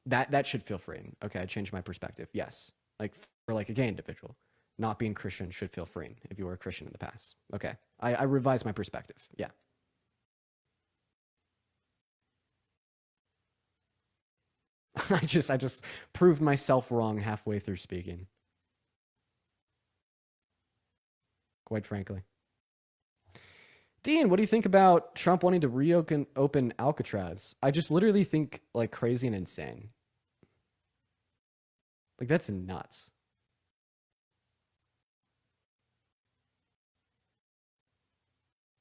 that should feel freeing. Okay, I changed my perspective. Yes, like for like a gay individual, not being Christian should feel freeing if you were a Christian in the past. Okay, I revised my perspective. Yeah. I just proved myself wrong halfway through speaking. Quite frankly. Dean, what do you think about Trump wanting to reopen Alcatraz? I just literally think like crazy and insane. Like that's nuts.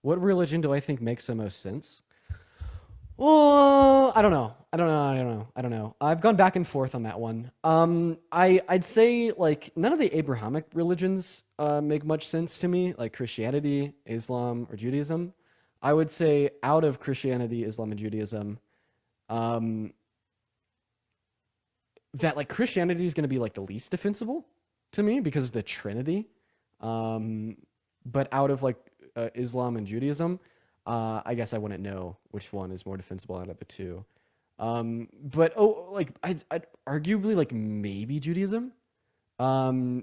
What religion do I think makes the most sense? Well, I don't know. I don't know. I've gone back and forth on that one. I'd say like none of the Abrahamic religions make much sense to me, like Christianity, Islam, or Judaism. I would say out of Christianity, Islam, and Judaism, um, that like Christianity is going to be like the least defensible to me because of the Trinity. Um, but out of like Islam and Judaism, I guess I wouldn't know which one is more defensible out of the two. But oh, like I'd arguably like maybe Judaism.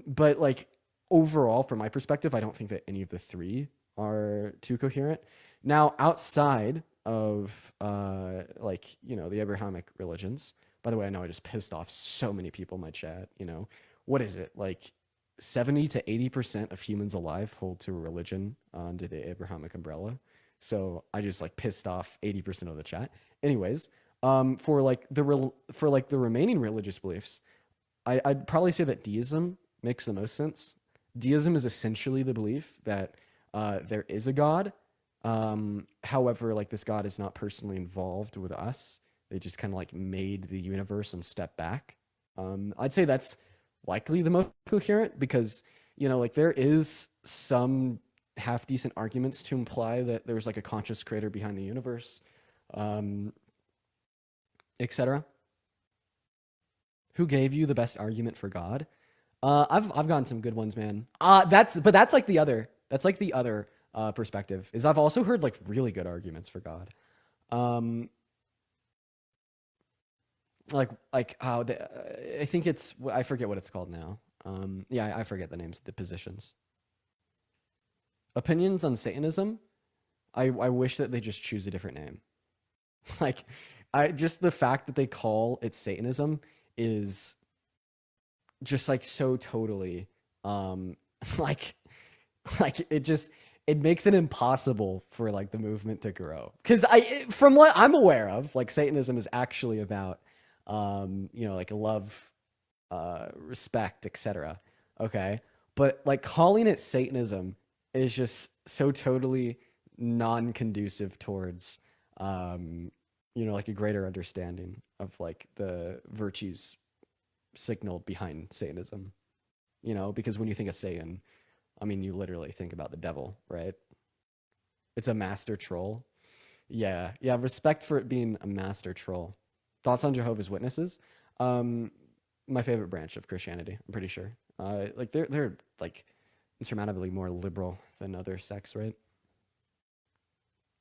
But like overall, from my perspective, I don't think that any of the three are too coherent. Now, outside of like the Abrahamic religions. By the way, I know I just pissed off so many people in my chat. What is it like? 70 to 80% of humans alive hold to a religion under the Abrahamic umbrella. So I just like pissed off 80% of the chat. Anyways, for like the remaining religious beliefs, I'd probably say that deism makes the most sense. Deism is essentially the belief that there is a God. However, like this God is not personally involved with us. They just kind of like made the universe and stepped back. I'd say that's likely the most coherent because like there is some half decent arguments to imply that there's like a conscious creator behind the universe, um, etc. Who gave you the best argument for God? I've gotten some good ones, man. That's like the other. That's like the other perspective is I've also heard like really good arguments for God. Um, like how I think it's I forget what it's called now. Yeah, I forget the names, the positions. Opinions on Satanism. I wish that they just choose a different name. Like, I just the fact that they call it Satanism is just like so totally like it makes it impossible for like the movement to grow because from what I'm aware of, like Satanism is actually about like love, respect, etc. Okay, but like calling it Satanism is just so totally non-conducive towards like a greater understanding of like the virtues signaled behind Satanism. Because when you think of Satan, I mean, you literally think about the devil, right? It's a master troll. Yeah, yeah. Respect for it being a master troll. Thoughts on Jehovah's Witnesses? Um, my favorite branch of Christianity. I'm pretty sure. Like they're like insurmountably more liberal than other sects, right?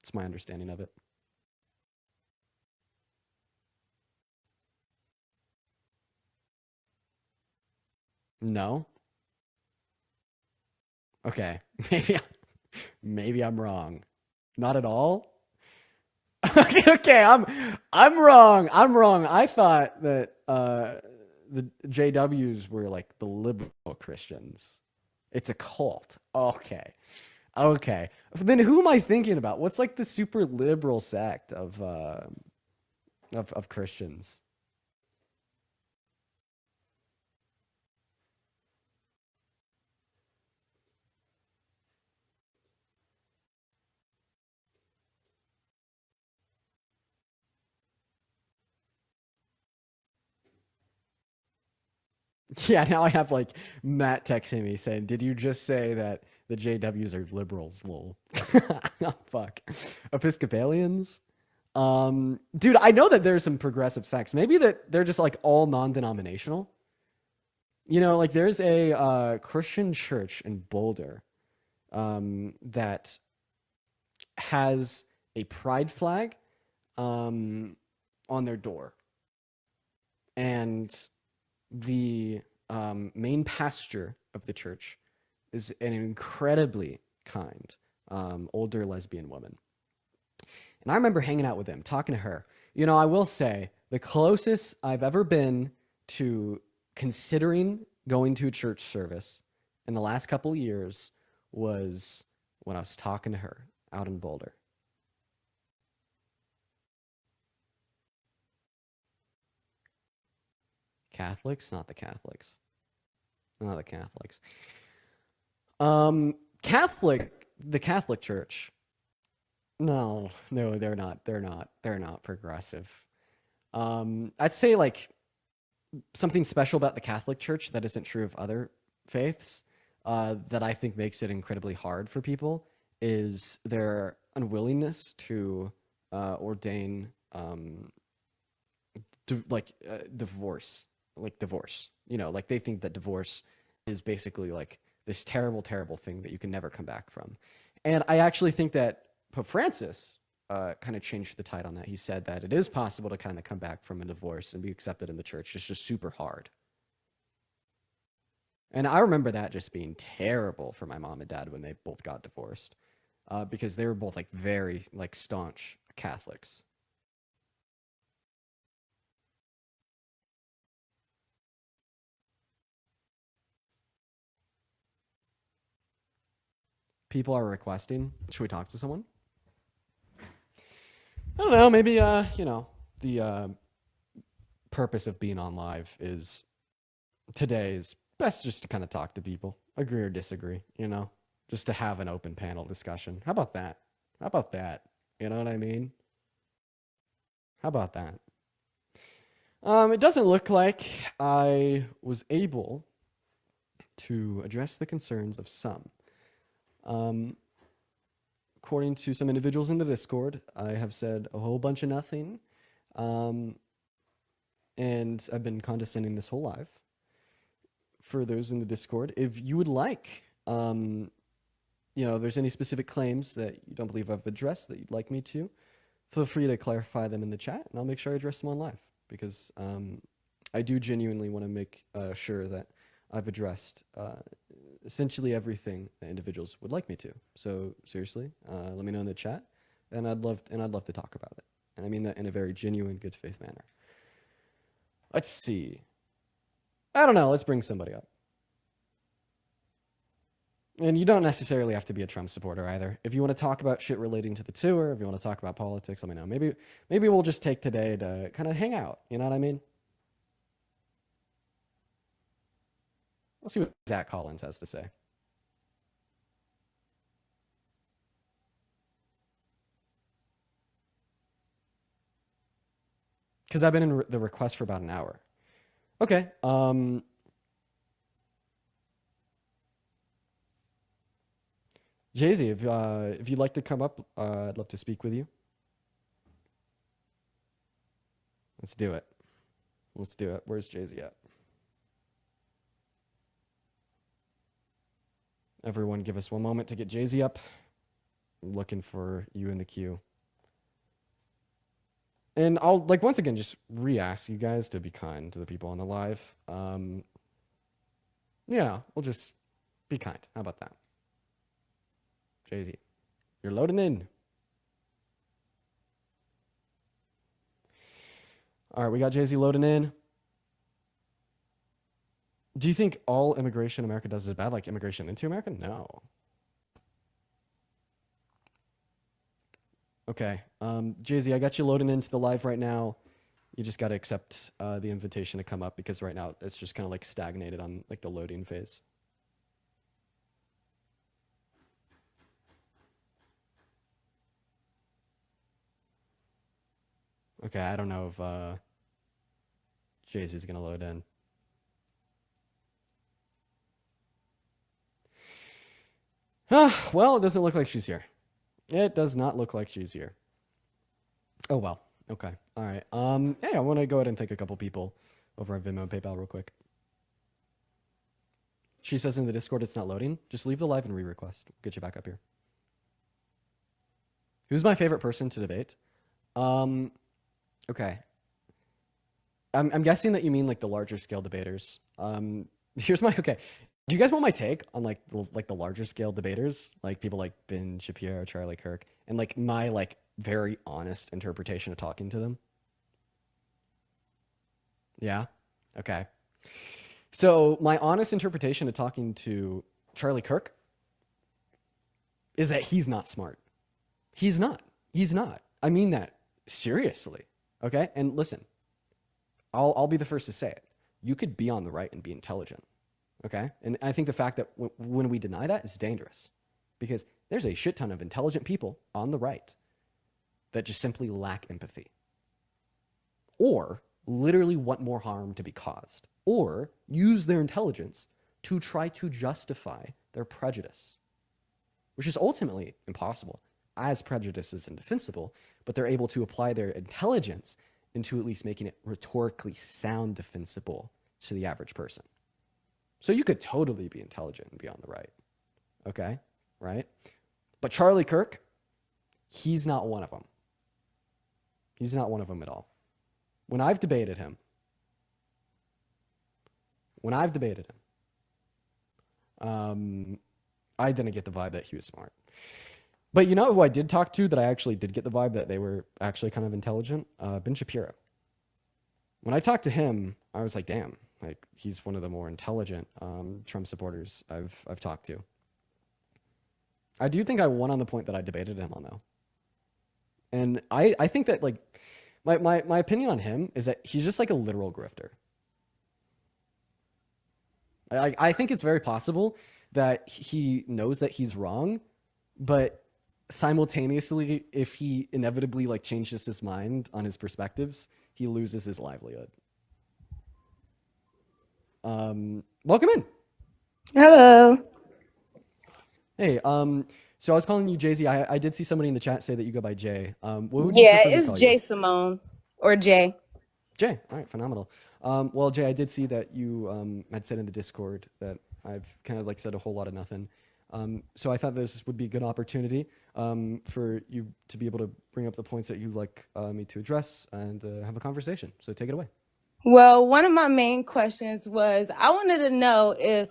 It's my understanding of it. No. Okay. Maybe I'm wrong. Not at all. Okay, I'm wrong. I'm wrong. I thought that the JWs were like the liberal Christians. It's a cult. Okay. Okay. Then who am I thinking about? What's like the super liberal sect of Christians? Yeah, now I have like Matt texting me saying, "Did you just say that the JWs are liberals?" Lol. Oh, fuck. Episcopalians? Dude, I know that there's some progressive sects. Maybe that they're just like all non-denominational. Like there's a Christian church in Boulder that has a pride flag um, on their door. And the main pastor of the church is an incredibly kind older lesbian woman. And I remember hanging out with him, talking to her. You know, I will say the closest I've ever been to considering going to a church service in the last couple of years was when I was talking to her out in Boulder. Catholics? Not the Catholics. Not the Catholics. The Catholic Church. No, they're not. They're not progressive. I'd say like something special about the Catholic Church that isn't true of other faiths, that I think makes it incredibly hard for people is their unwillingness to ordain divorce, like divorce. You know, like they think that divorce is basically like this terrible, terrible thing that you can never come back from. And I actually think that Pope Francis kind of changed the tide on that. He said that it is possible to kind of come back from a divorce and be accepted in the church. It's just super hard. And I remember that just being terrible for my mom and dad when they both got divorced, because they were both like very like staunch Catholics. People are requesting, should we talk to someone? I don't know. Maybe the purpose of being on live is today is best just to kind of talk to people, agree or disagree. Just to have an open panel discussion. How about that? How about that? You know what I mean? How about that? It doesn't look like I was able to address the concerns of some. Um, According to some individuals in the Discord, I have said a whole bunch of nothing. Um, and I've been condescending this whole live. For those in the Discord, if you would like, if there's any specific claims that you don't believe I've addressed that you'd like me to, feel free to clarify them in the chat, and I'll make sure I address them on live. Because I do genuinely want to make sure that I've addressed essentially everything that individuals would like me to. So seriously, let me know in the chat, and I'd love to talk about it. And I mean that in a very genuine, good faith manner. Let's see. I don't know. Let's bring somebody up. And you don't necessarily have to be a Trump supporter either. If you want to talk about shit relating to the tour, if you want to talk about politics, let me know. Maybe we'll just take today to kind of hang out. You know what I mean? Let's see what Zach Collins has to say. Because I've been in the request for about an hour. Okay. Jay-Z, if you'd like to come up, I'd love to speak with you. Let's do it. Let's do it. Where's Jay-Z at? Everyone give us one moment to get Jay-Z up. I'm looking for you in the queue. And I'll, once again, just re-ask you guys to be kind to the people on the live. We'll just be kind. How about that? Jay-Z, you're loading in. All right, we got Jay-Z loading in. Do you think all immigration America does is bad, like immigration into America? No. Okay. Jay-Z, I got you loading into the live right now. You just got to accept the invitation to come up because right now it's just kind of stagnated on the loading phase. Okay, I don't know if Jay-Z's going to load in. Well, it doesn't look like she's here. It does not look like she's here. Oh, well. Okay. All right. Hey, I want to go ahead and thank a couple people over on Venmo and PayPal real quick. She says in the Discord it's not loading. Just leave the live and re-request. Get you back up here. Who's my favorite person to debate? Okay. I'm guessing that you mean like the larger scale debaters. Here's my okay. Do you guys want my take on like the larger scale debaters, like people like Ben Shapiro, Charlie Kirk, and like my like very honest interpretation of talking to them? Yeah. Okay. So my honest interpretation of talking to Charlie Kirk is that he's not smart. He's not. He's not. I mean that seriously. Okay. And listen, I'll be the first to say it. You could be on the right and be intelligent. Okay. And I think the fact that when we deny that is dangerous because there's a shit ton of intelligent people on the right that just simply lack empathy or literally want more harm to be caused or use their intelligence to try to justify their prejudice, which is ultimately impossible as prejudice is indefensible, but they're able to apply their intelligence into at least making it rhetorically sound defensible to the average person. So you could totally be intelligent and be on the right. Okay? Right? But Charlie Kirk, he's not one of them. He's not one of them at all. When I've debated him, I didn't get the vibe that he was smart. But you know who I did talk to that I actually did get the vibe that they were actually kind of intelligent? Ben Shapiro. When I talked to him, I was like, damn, like he's one of the more intelligent Trump supporters I've talked to. I do think I won on the point that I debated him on though. And I think that like my opinion on him is that he's just like a literal grifter. I think it's very possible that he knows that he's wrong, but simultaneously, if he inevitably like changes his mind on his perspectives, he loses his livelihood. Welcome in. Hello. Hey, so I was calling you Jay Z. I did see somebody in the chat say that you go by Jay. What would you Yeah, prefer me it's call you? Jay Simone or Jay. Jay. All right, phenomenal. Well, Jay, I did see that you had said in the Discord that I've kind of like said a whole lot of nothing. So I thought this would be a good opportunity for you to be able to bring up the points that you'd like me to address and have a conversation. So take it away. Well, one of my main questions was I wanted to know if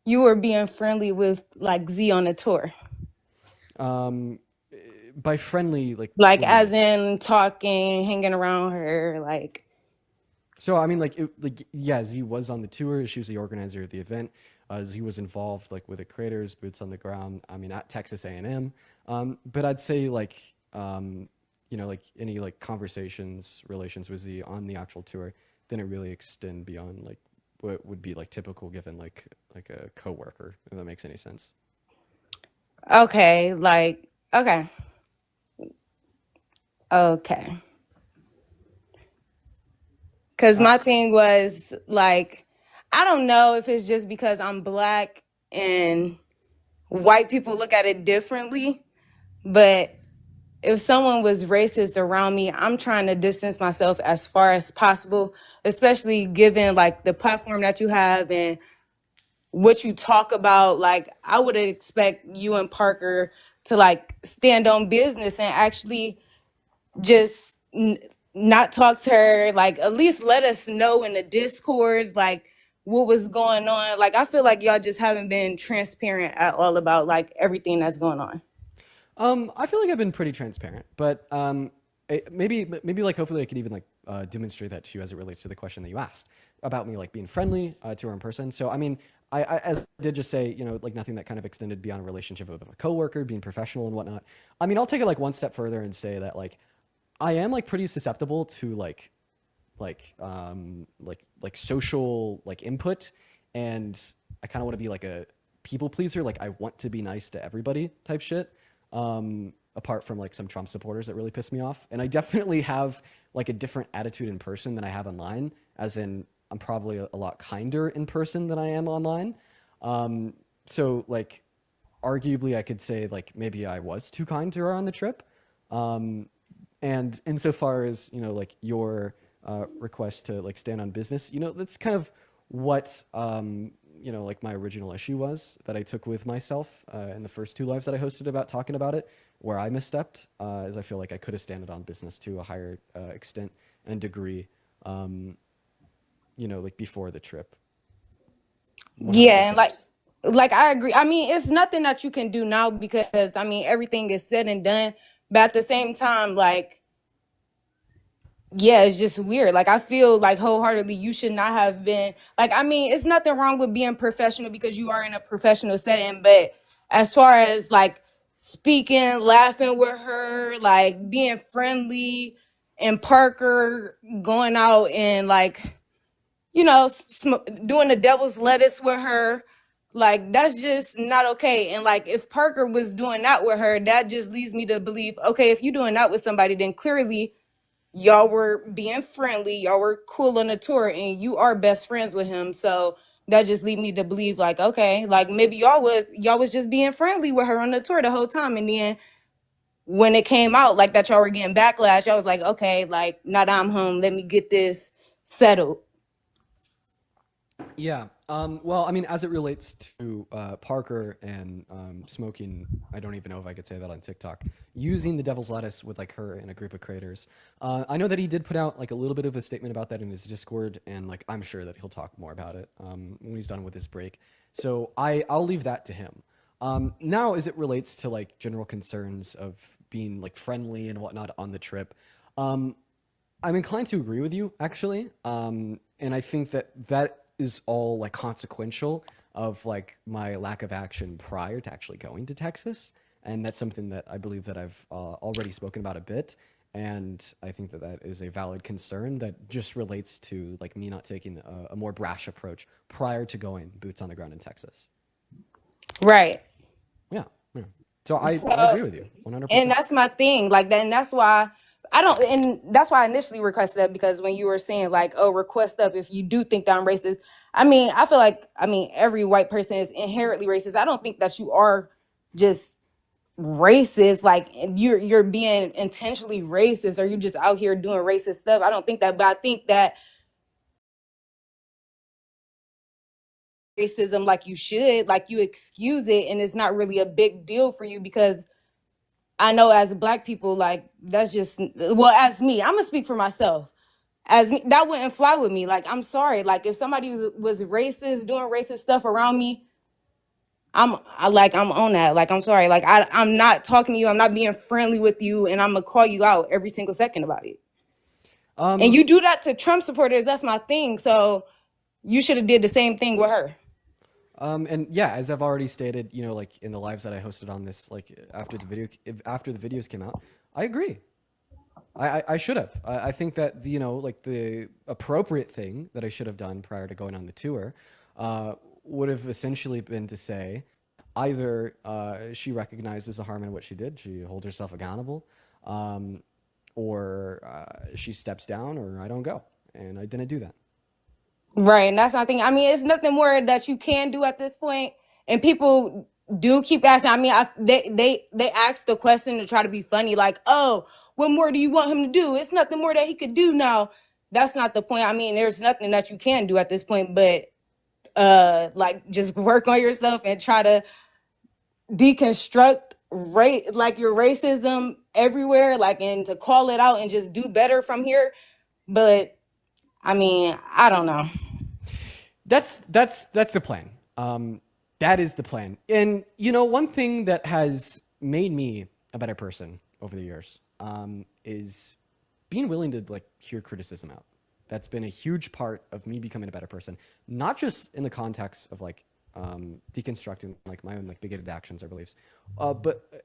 you were being friendly with like Z on the tour. Um, by friendly, like, Like what do you as mean? in talking, hanging around her, like So I mean, like yeah, Z was on the tour. She was the organizer of the event. Z was involved like with the creators, boots on the ground. I mean, at Texas A&M. But I'd say like you know, like any like conversations, relations with Z on the actual tour didn't really extend beyond like what would be like typical given like a coworker, if that makes any sense. okay, like okay. Okay. Cuz Uh, my thing was like I don't know if it's just because I'm black and white people look at it differently, but if someone was racist around me, I'm trying to distance myself as far as possible, especially given like the platform that you have and what you talk about. Like I would expect you and Parker to like stand on business and actually just not talk to her, like at least let us know in the discourse like what was going on. Like I feel like y'all just haven't been transparent at all about like everything that's going on. I feel like I've been pretty transparent, but maybe like hopefully I could even like demonstrate that to you as it relates to the question that you asked about me like being friendly to her in person. So I mean, I as I did just say, you know, like nothing that kind of extended beyond a relationship of a coworker, being professional and whatnot. I mean, I'll take it like one step further and say that like I am like pretty susceptible to like social like input, and I kind of want to be like a people pleaser. Like I want to be nice to everybody type shit. Apart from like some Trump supporters that really piss me off, and I definitely have like a different attitude in person than I have online. As in, I'm probably a lot kinder in person than I am online. So like arguably I could say like maybe I was too kind to her on the trip. Um, and insofar as you know, like your request to like stand on business, you know, that's kind of what you know, like my original issue was that I took with myself in the first two lives that I hosted about talking about it, where I misstepped, is I feel like I could have standed on business to a higher extent and degree. like before the trip. Yeah, and 100%. like I agree. I mean, it's nothing that you can do now because I mean everything is said and done. But at the same time, like, yeah, it's just weird. Like I feel like wholeheartedly you should not have been like, I mean, it's nothing wrong with being professional because you are in a professional setting, but as far as like speaking, laughing with her, like being friendly, and Parker going out and like, doing the devil's lettuce with her, like that's just not okay. And like if Parker was doing that with her, that just leads me to believe, okay, if you're doing that with somebody, then clearly y'all were being friendly, y'all were cool on the tour, and you are best friends with him. So that just lead me to believe, like, okay, like maybe y'all was just being friendly with her on the tour the whole time, and then when it came out like that y'all were getting backlash, y'all was like, okay, like now that I'm home, let me get this settled. Yeah. Well, I mean, as it relates to Parker and smoking, I don't even know if I could say that on TikTok, using the devil's lettuce with like her and a group of creators. I know that he did put out like a little bit of a statement about that in his Discord, and like I'm sure that he'll talk more about it when he's done with his break. So I'll leave that to him. Now, as it relates to like general concerns of being like friendly and whatnot on the trip, um, I'm inclined to agree with you, actually. And I think that that is all like consequential of like my lack of action prior to actually going to Texas. And that's something that I believe that I've already spoken about a bit. And I think that that is a valid concern that just relates to like me not taking a more brash approach prior to going boots on the ground in Texas. Right. Yeah. Yeah. So I So, agree with you and 100%. that's my thing. Like that, and that's why I don't. And that's why I initially requested that because when you were saying like, "Oh, request up if you do think that I'm racist," I mean, I feel like every white person is inherently racist. I don't think that you are just racist. Like you're being intentionally racist, or you just out here doing racist stuff. I don't think that, but I think that racism, like you should, like you excuse it, and it's not really a big deal for you because I know as black people, like that's just well, as me, I'm gonna speak for myself. As me, that wouldn't fly with me. Like, I'm sorry. Like, if somebody was racist, doing racist stuff around me, I'm on that. Like, I'm sorry. Like, I'm not talking to you. I'm not being friendly with you, and I'm gonna call you out every single second about it. And Um, you do that to Trump supporters. That's my thing. So you should have did the same thing with her. and yeah, as I've already stated, like in the lives that I hosted on this, like after the videos came out, I agree. I should have. I think that like the appropriate thing that I should have done prior to going on the tour, would have essentially been to say, either she recognizes the harm in what she did, she holds herself accountable, um, or she steps down, or I don't go, and I didn't do that. Right, and that's nothing. I mean, it's nothing more that you can do at this point. And people do keep asking. I mean, they ask the question to try to be funny, like, "Oh, what more do you want him to do? It's nothing more that he could do now." That's not the point. I mean, there's nothing that you can do at this point, but like just work on yourself and try to deconstruct like your racism everywhere, like and to call it out and just do better from here. But I mean, I don't know. That's the plan. That is the plan. And one thing that has made me a better person over the years is being willing to like hear criticism out. That's been a huge part of me becoming a better person, not just in the context of like deconstructing like my own like bigoted actions or beliefs, but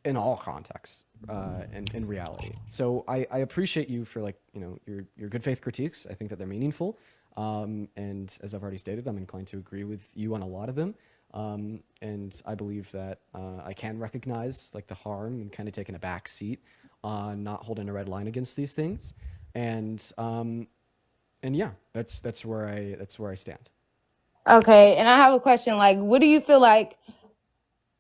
in all contexts and in reality. So I appreciate you for like your good faith critiques. I think that they're meaningful, and as I've already stated, I'm inclined to agree with you on a lot of them. And I believe that I can recognize like the harm and kind of taking a back seat on not holding a red line against these things, and yeah, that's where I stand. Okay, and I have a question. Like, what do you feel like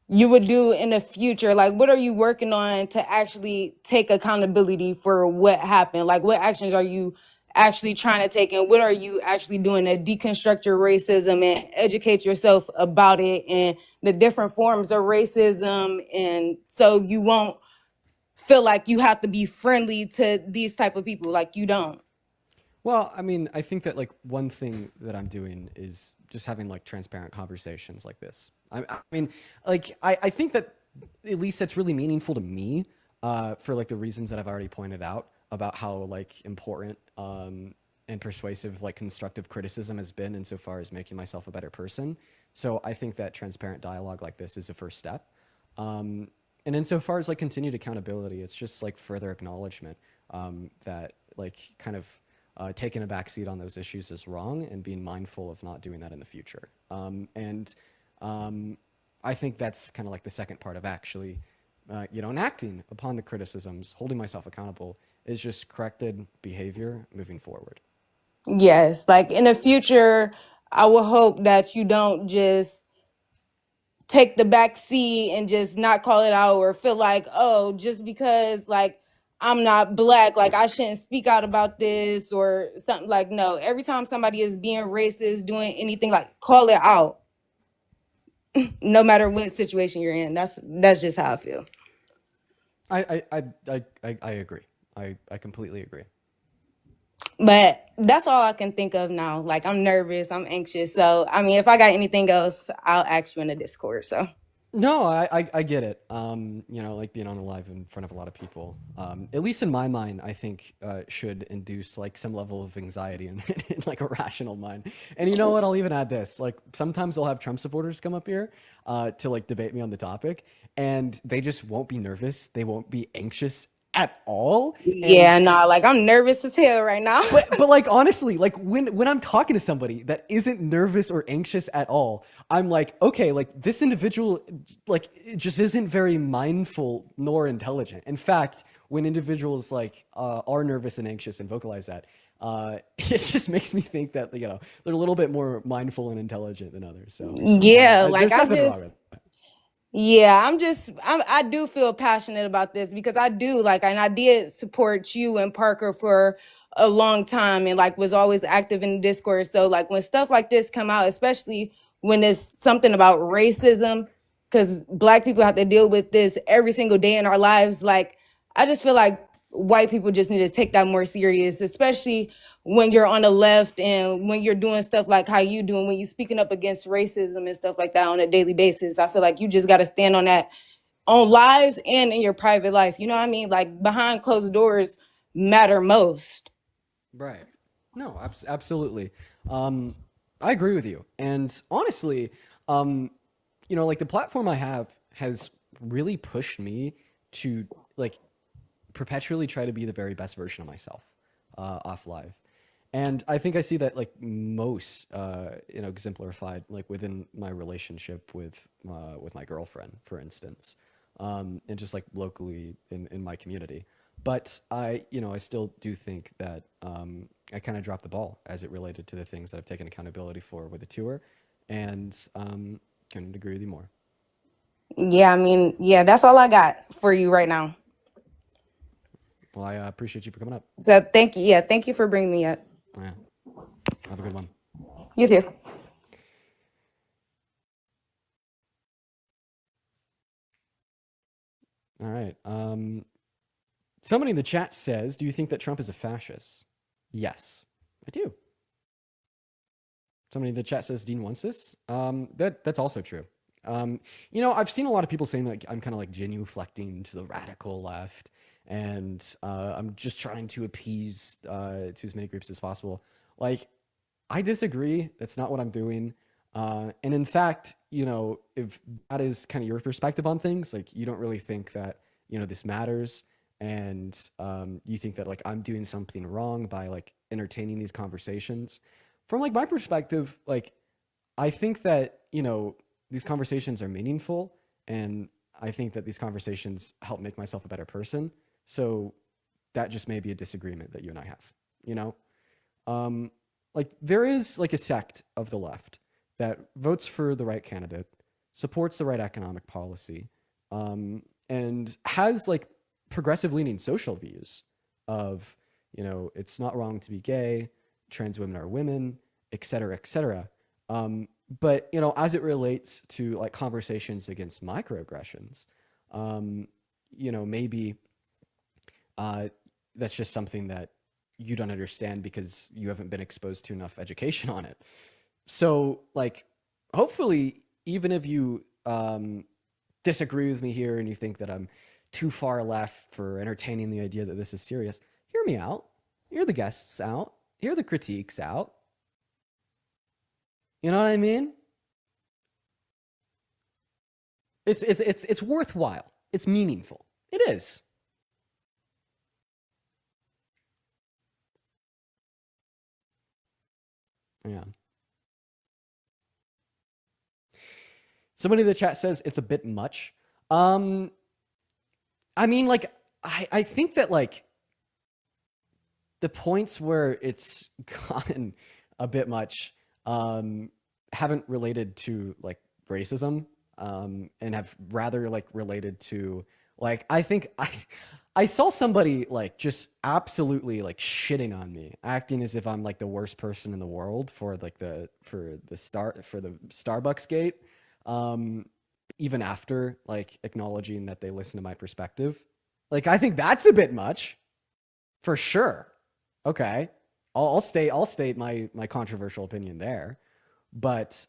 you would do in the future? Like, what are you working on to actually take accountability for what happened? Like, what actions are you actually trying to take, and what are you actually doing to deconstruct your racism and educate yourself about it and the different forms of racism, and so you won't feel like you have to be friendly to these type of people? Like, you don't. Well, I mean, I think that like one thing that I'm doing is just having like transparent conversations like this. I mean, like I think that at least that's really meaningful to me, for like the reasons that I've already pointed out about how like important and persuasive like constructive criticism has been insofar as making myself a better person. So I think that transparent dialogue like this is a first step. Um, and insofar as like continued accountability, it's just like further acknowledgement that like kind of taking a backseat on those issues is wrong and being mindful of not doing that in the future. And I think that's kind of like the second part of actually, enacting upon the criticisms, holding myself accountable is just corrected behavior moving forward. Yes, like in the future, I will hope that you don't just take the back seat and just not call it out or feel like, oh, just because like I'm not black, like I shouldn't speak out about this or something. Like, no, every time somebody is being racist, doing anything, like call it out, no matter what situation you're in. That's just how I feel. I agree. I completely agree. But that's all I can think of now. Like I'm nervous, I'm anxious. So I mean, if I got anything else, I'll ask you in the Discord. So No, I get it. Like being on a live in front of a lot of people, at least in my mind, I think should induce like some level of anxiety in like a rational mind. And you know what? I'll even add this. Like sometimes I'll have Trump supporters come up here to like debate me on the topic, and they just won't be nervous. They won't be anxious at all. And yeah, nah, like I'm nervous as hell right now. but like honestly, like when I'm talking to somebody that isn't nervous or anxious at all, I'm like, okay, like this individual like it just isn't very mindful nor intelligent. In fact, when individuals like are nervous and anxious and vocalize that, it just makes me think that they're a little bit more mindful and intelligent than others. So Yeah, like there's I nothing just wrong with that. yeah, I do feel passionate about this because I do like, and I did support you and Parker for a long time and like was always active in the Discord. So like when stuff like this come out, especially when it's something about racism, because black people have to deal with this every single day in our lives. Like I just feel like white people just need to take that more serious, especially when you're on the left and when you're doing stuff like how you doing, when you're speaking up against racism and stuff like that on a daily basis. I feel like you just got to stand on that on lives and in your private life. You know what I mean? Like behind closed doors matter most. Right. No, absolutely. I agree with you. And honestly, um, like the platform I have has really pushed me to like perpetually try to be the very best version of myself off live. And I think I see that like most, exemplified like within my relationship with my girlfriend, for instance, and just like locally in my community. But I still do think that I kind of dropped the ball as it related to the things that I've taken accountability for with the tour, and couldn't agree with you more. Yeah, I mean, yeah, that's all I got for you right now. Well, I appreciate you for coming up. So thank you. Yeah, thank you for bringing me up. Yeah, have a good one. You too. All right. Somebody in the chat says, "Do you think that Trump is a fascist?" Yes, I do. Somebody in the chat says Dean wants this. That's also true. I've seen a lot of people saying that I'm kind of like genuflecting to the radical left, and I'm just trying to appease to as many groups as possible. Like, I disagree. That's not what I'm doing. And in fact, if that is kind of your perspective on things, like you don't really think that this matters, and you think that like I'm doing something wrong by like entertaining these conversations. From like my perspective, like I think that these conversations are meaningful, and I think that these conversations help make myself a better person. So that just may be a disagreement that you and I have. You know, um, like there is like a sect of the left that votes for the right candidate, supports the right economic policy, and has like progressive leaning social views of it's not wrong to be gay, trans women are women, et cetera, et cetera. But as it relates to like conversations against microaggressions, maybe uh, that's just something that you don't understand because you haven't been exposed to enough education on it. So, like, hopefully, even if you disagree with me here and you think that I'm too far left for entertaining the idea that this is serious, hear me out. Hear the guests out. Hear the critiques out. You know what I mean? It's worthwhile. It's meaningful. It is. Yeah. Somebody in the chat says it's a bit much. Um, I mean, like, I think that, like, the points where it's gotten a bit much haven't related to, like, racism, and have rather, like, related to, like, I think I saw somebody, like, just absolutely, like, shitting on me, acting as if I'm, like, the worst person in the world for, like, the Starbucks gate. Um, even after, like, acknowledging that they listen to my perspective. Like, I think that's a bit much, for sure. Okay, I'll state my controversial opinion there, but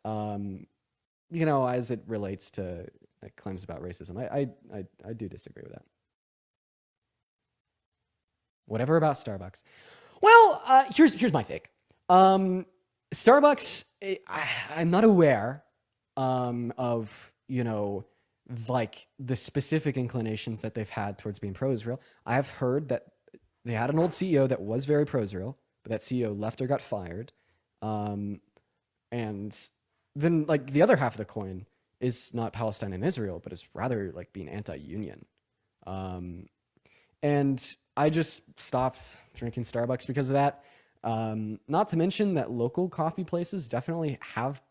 you know, as it relates to, like, claims about racism, I do disagree with that. Whatever about Starbucks. Well, here's my take. Starbucks, I'm not aware of, you know, like, the specific inclinations that they've had towards being pro-Israel. I have heard that they had an old CEO that was very pro-Israel, but that CEO left or got fired. And then, like, the other half of the coin is not Palestine and Israel, but is rather, like, being anti-union. And I just stopped drinking Starbucks because of that. Not to mention that local coffee places definitely have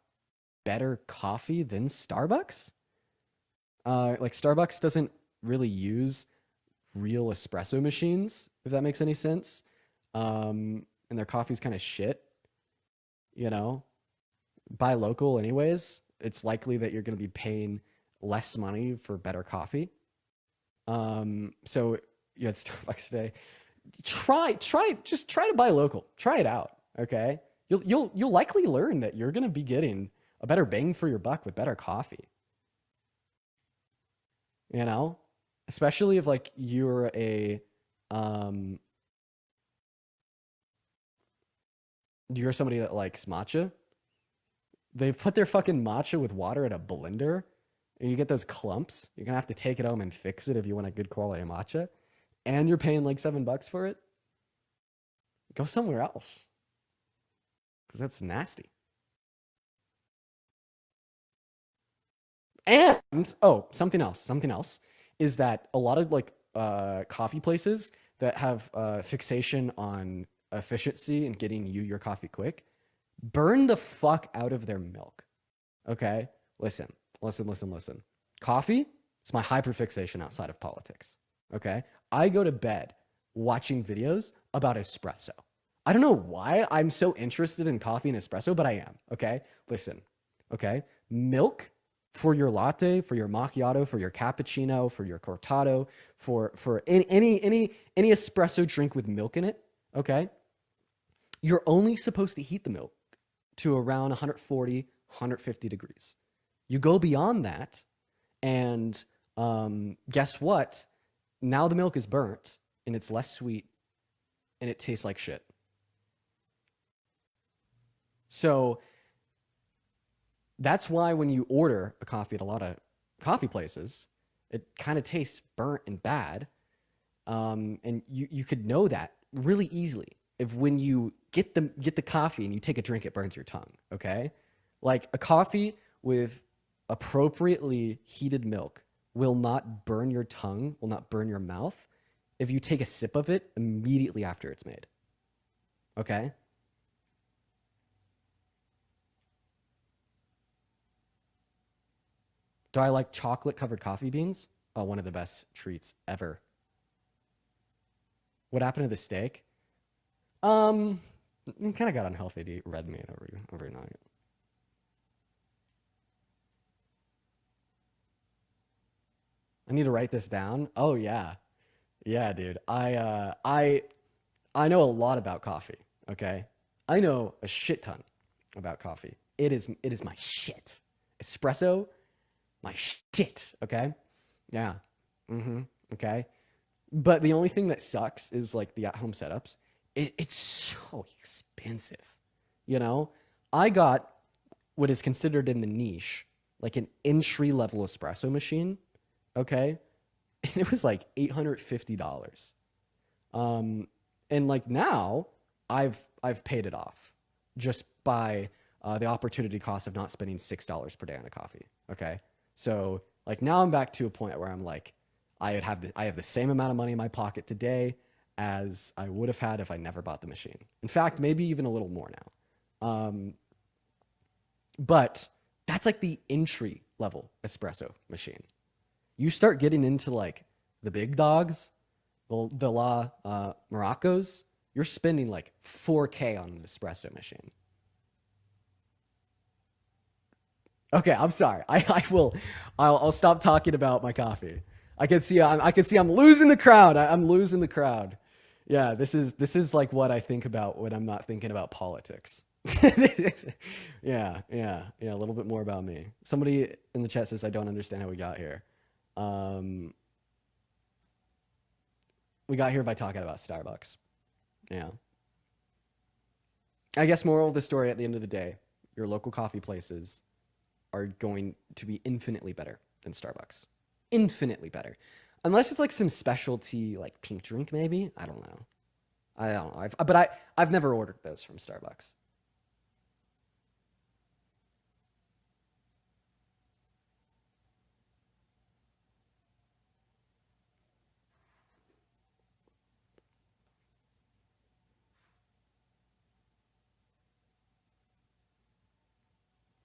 better coffee than Starbucks. Like, Starbucks doesn't really use real espresso machines, if that makes any sense. And their coffee's kind of shit, you know? Buy local anyways. It's likely that you're going to be paying less money for better coffee. So you had Starbucks today. Just try to buy local. Try it out, okay? You'll likely learn that you're going to be getting a better bang for your buck with better coffee. You know? Especially if, like, you're somebody that likes matcha. They put their fucking matcha with water in a blender, and you get those clumps. You're gonna have to take it home and fix it if you want a good quality matcha, and you're paying like $7 for it. Go somewhere else, because that's nasty. And something else is that a lot of, like, coffee places that have fixation on efficiency and getting you your coffee quick burn the fuck out of their milk. Okay? Listen. Coffee is my hyperfixation outside of politics. Okay? I go to bed watching videos about espresso. I don't know why I'm so interested in coffee and espresso, but I am. Okay? Listen. Okay? Milk for your latte, for your macchiato, for your cappuccino, for your cortado, for any espresso drink with milk in it, okay? You're only supposed to heat the milk to around 140, 150 degrees. You go beyond that, and guess what? Now the milk is burnt, and it's less sweet, and it tastes like shit. So that's why when you order a coffee at a lot of coffee places, it kind of tastes burnt and bad. And you could know that really easily if when you get the coffee and you take a drink, it burns your tongue. Okay, like, a coffee with appropriately heated milk will not burn your tongue, will not burn your mouth if you take a sip of it immediately after it's made. Okay. Do I like chocolate covered coffee beans? Oh, one of the best treats ever. What happened to the steak? Kind of got unhealthy to eat red meat every night. I need to write this down. Oh yeah, yeah, dude. I know a lot about coffee. Okay, I know a shit ton about coffee. It is my shit. Espresso, my shit. Okay, yeah. Mm-hmm. Okay. But the only thing that sucks is like the at-home setups. It's so expensive. You know, I got what is considered in the niche like an entry level espresso machine. Okay, and it was like $850. Um, and like now, I've paid it off just by the opportunity cost of not spending $6 per day on a coffee. Okay, so like now I'm back to a point where I'm like, I have the same amount of money in my pocket today as I would have had if I never bought the machine. In fact, maybe even a little more now. But that's like the entry level espresso machine. You start getting into like the big dogs, the La Moroccos, you're spending like 4K on an espresso machine. Okay, I'm sorry. I will, I'll stop talking about my coffee. I can see I'm losing the crowd. I'm losing the crowd. Yeah, this is like what I think about when I'm not thinking about politics. Yeah. A little bit more about me. Somebody in the chat says I don't understand how we got here. Um, we got here by talking about Starbucks. Yeah. I guess moral of the story at the end of the day, your local coffee places are going to be infinitely better than Starbucks. Infinitely better. Unless it's like some specialty like pink drink maybe. I don't know. I don't know. I've never ordered those from Starbucks.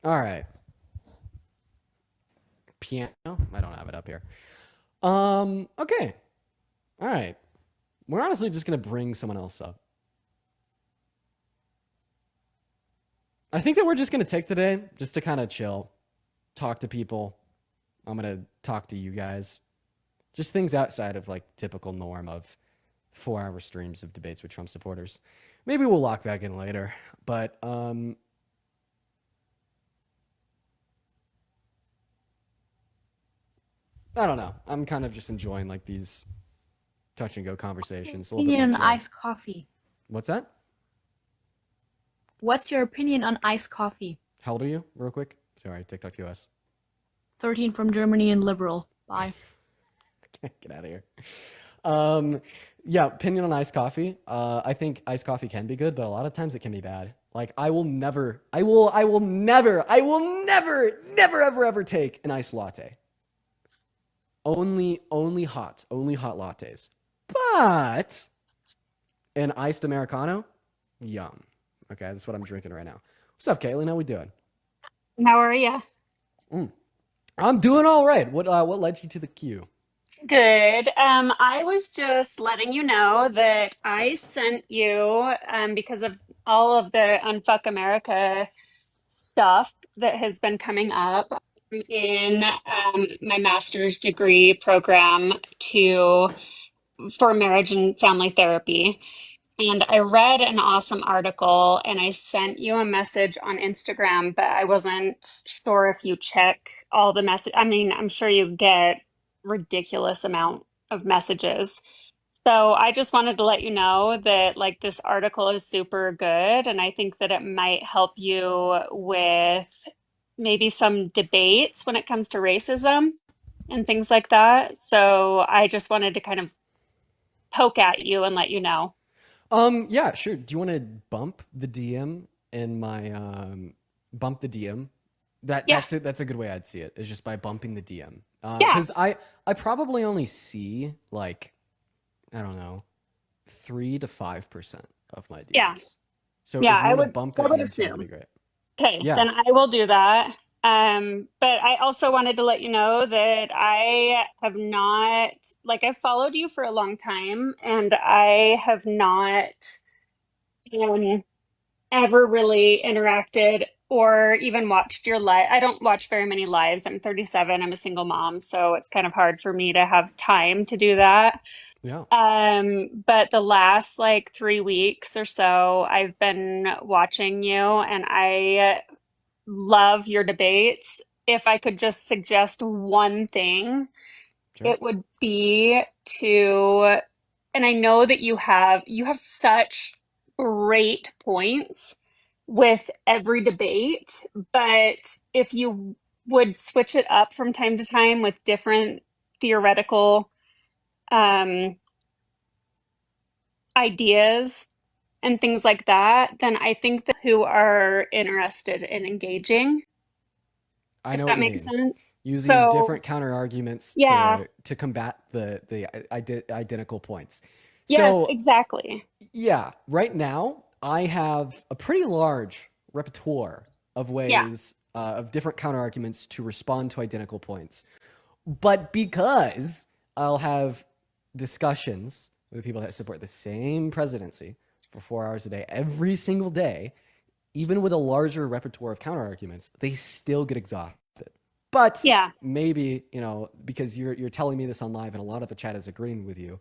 All right. Piano? I don't have it up here. Okay. All right. We're honestly just going to bring someone else up. I think that we're just going to take today just to kind of chill, talk to people. I'm going to talk to you guys. Just things outside of like typical norm of 4-hour streams of debates with Trump supporters. Maybe we'll lock back in later, but I don't know. I'm kind of just enjoying like these touch and go conversations, a little bit more Opinion on chill. iced coffee. What's that? What's your opinion on iced coffee? How old are you, real quick? Sorry, TikTok US. 13 from Germany and liberal. Bye. Get out of here. Um, yeah, opinion on iced coffee. I think iced coffee can be good, but a lot of times it can be bad. Like I will never, never, ever take an iced latte. Only hot lattes. But an iced Americano, yum. Okay, that's what I'm drinking right now. What's up, Caitlin? How we doing? How are you? I'm doing all right. What led you to the queue? Good. I was just letting you know that I sent you, because of all of the Unfuck America stuff that has been coming up in my master's degree program for marriage and family therapy. And I read an awesome article and I sent you a message on Instagram, but I wasn't sure if you check all the message. I mean, I'm sure you get ridiculous amount of messages. So I just wanted to let you know that like this article is super good and I think that it might help you with maybe some debates when it comes to racism and things like that. So I just wanted to kind of poke at you and let you know. Yeah, sure. Do you want to bump the DM in my bump the DM? Yeah. That's a good way I'd see it. Is just by bumping the DM. Yeah. Because I probably only see like I don't know 3 to 5% of my Yeah. DMs. So Yeah, if you want to bump I that would DM too, that'd be assume. great. Okay, Yeah. then I will do that. But I also wanted to let you know that I have not, like, I've followed you for a long time, and I have not um, ever really interacted or even watched your live. I don't watch very many lives. I'm 37, I'm a single mom, so it's kind of hard for me to have time to do that. Yeah. But the last like 3 weeks or so, I've been watching you, and I love your debates. If I could just suggest one thing, Sure. it would be to, and I know that you have such great points with every debate, but if you would switch it up from time to time with different theoretical um, ideas and things like that, then I think that who are interested in engaging, I if know what that you makes mean. sense. Using So, different counter arguments yeah, to combat the identical points. yes, So exactly. yeah, right now I have a pretty large repertoire of Yeah, ways of different counter arguments to respond to identical points. But because I'll have discussions with people that support the same presidency for 4 hours a day every single day, even with a larger repertoire of counter arguments, they still get exhausted. But yeah. maybe, because you're telling me this on live and a lot of the chat is agreeing with you,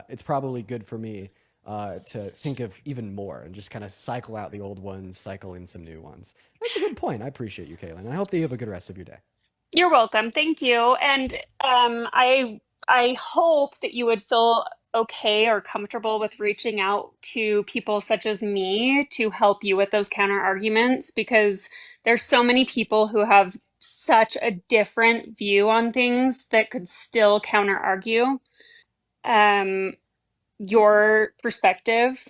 it's probably good for me to think of even more and just kind of cycle out the old ones, cycle in some new ones. That's a good point. I appreciate you, Caitlin. I hope that you have a good rest of your day. You're welcome. Thank you. And I hope that you would feel okay or comfortable with reaching out to people such as me to help you with those counter arguments, because there's so many people who have such a different view on things that could still counter argue your perspective,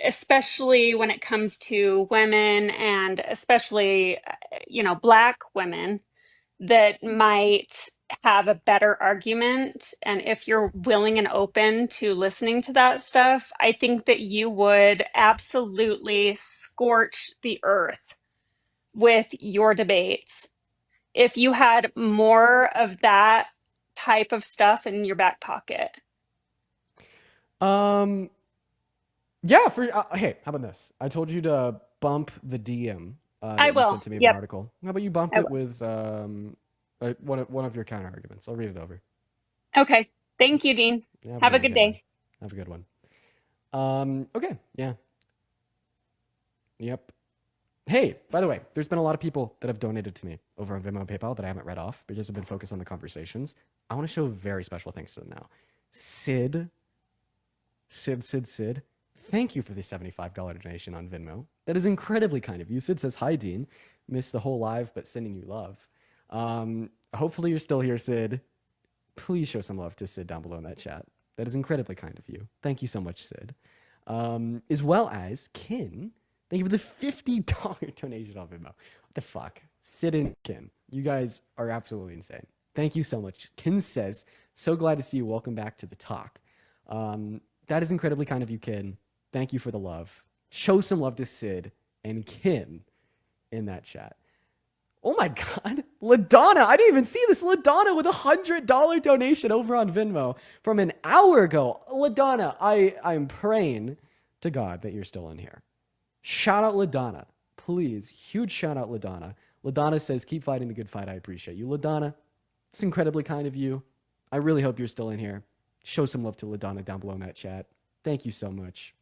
especially when it comes to women, and especially, Black women that might have a better argument. And if you're willing and open to listening to that stuff, I think that you would absolutely scorch the earth with your debates if you had more of that type of stuff in your back pocket. Um, yeah. Hey, how about this? I told you to bump the DM I that you will. sent to me of an Yep, article. How about you bump I it will. with one of your counter arguments? I'll read it over. Okay. Thank you, Dean. Yeah, have a Have good a one, good Caitlin. day. Have a good one. Okay. Yeah. Yep. Hey, by the way, there's been a lot of people that have donated to me over on Venmo and PayPal that I haven't read off because I've been focused on the conversations. I want to show very special thanks to them now. Sid, Sid, thank you for the $75 donation on Venmo. That is incredibly kind of you. Sid says, "Hi, Dean. Missed the whole live, but sending you love." Hopefully you're still here, Sid. Please show some love to Sid down below in that chat. That is incredibly kind of you. Thank you so much, Sid. As well as Kin. Thank you for the $50 donation on Venmo. What the fuck? Sid and Kin. You guys are absolutely insane. Thank you so much. Kin says, "So glad to see you. Welcome back to the talk." That is incredibly kind of you, Kin. Thank you for the love. Show some love to Sid and Kin in that chat. Oh my God. LaDonna, I didn't even see this. LaDonna with $100 donation over on Venmo from an hour ago. LaDonna, I'm praying to God that you're still in here. Shout out LaDonna. Please. Huge shout out LaDonna. LaDonna says, "Keep fighting the good fight. I appreciate you." LaDonna, it's incredibly kind of you. I really hope you're still in here. Show some love to LaDonna down below in that chat. Thank you so much.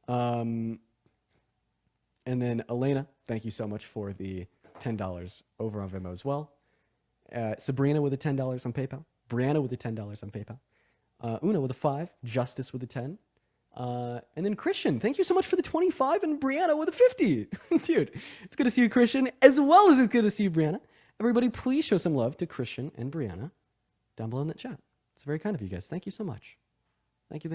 And then Elena, thank you so much for the $10 over on Venmo as well. Sabrina with the $10 on PayPal. Brianna with the $10 on PayPal. Una with a 5. Justice with a 10. And then Christian, thank you so much for the 25, and Brianna with a 50. Dude, it's good to see you, Christian, as well as it's good to see you, Brianna. Everybody, please show some love to Christian and Brianna down below in the chat. It's very kind of you guys. Thank you so much. Thank you.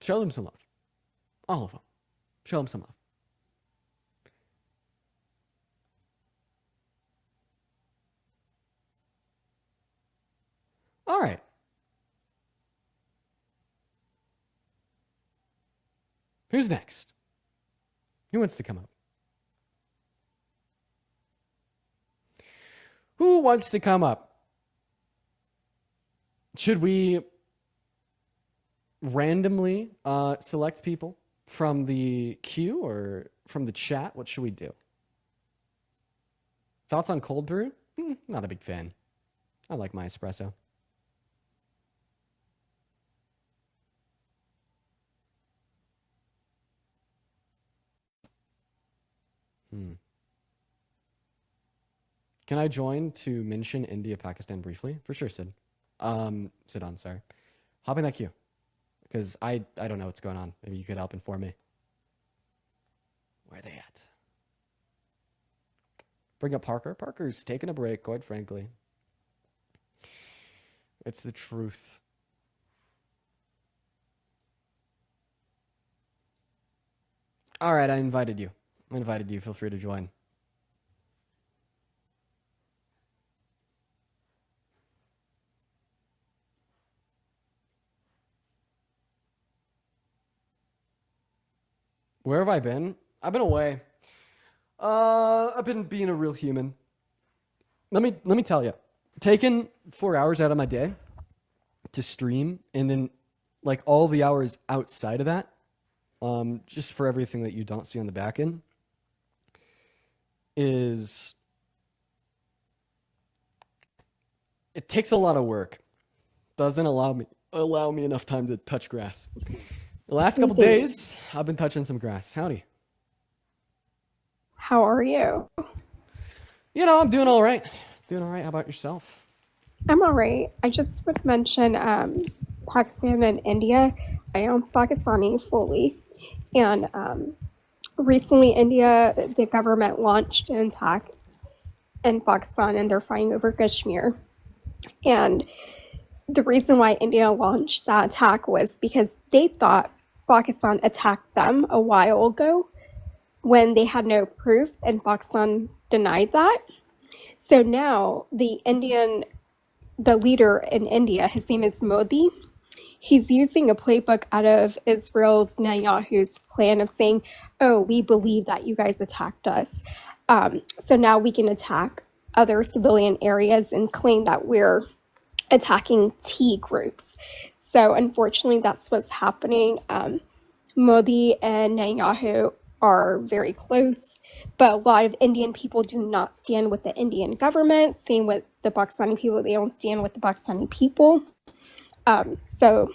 Show them some love. All of them. Show them some love. All right. Who's next? Who wants to come up? Who wants to come up? Should we randomly select people from the queue or from the chat? What should we do? Thoughts on cold brew? Not a big fan. I like my espresso. Can I join to mention India, Pakistan briefly? For sure, Sid. Sid on, sorry. Hop in that queue. Because I don't know what's going on. Maybe you could help inform me. Where are they at? Bring up Parker. Parker's taking a break, quite frankly. It's the truth. All right, I invited you. Feel free to join. Where have I been? I've been away. I've been being a real human. Let me tell you. Taking 4 hours out of my day to stream, and then like all the hours outside of that, just for everything that you don't see on the back end, it takes a lot of work. Doesn't allow me enough time to touch grass. The last couple days, I've been touching some grass. Howdy. How are you? You know, I'm doing all right. How about yourself? I'm all right. I just would mention Pakistan and India. I am Pakistani fully. And recently, India, the government launched an attack in Pakistan, and they're fighting over Kashmir. And the reason why India launched that attack was because they thought Pakistan attacked them a while ago when they had no proof, and Pakistan denied that. So now the leader in India, his name is Modi, he's using a playbook out of Israel's Netanyahu's plan of saying, oh, we believe that you guys attacked us. So now we can attack other civilian areas and claim that we're attacking T groups. So unfortunately, that's what's happening. Modi and Netanyahu are very close, but a lot of Indian people do not stand with the Indian government. Same with the Pakistani people, they don't stand with the Pakistani people. So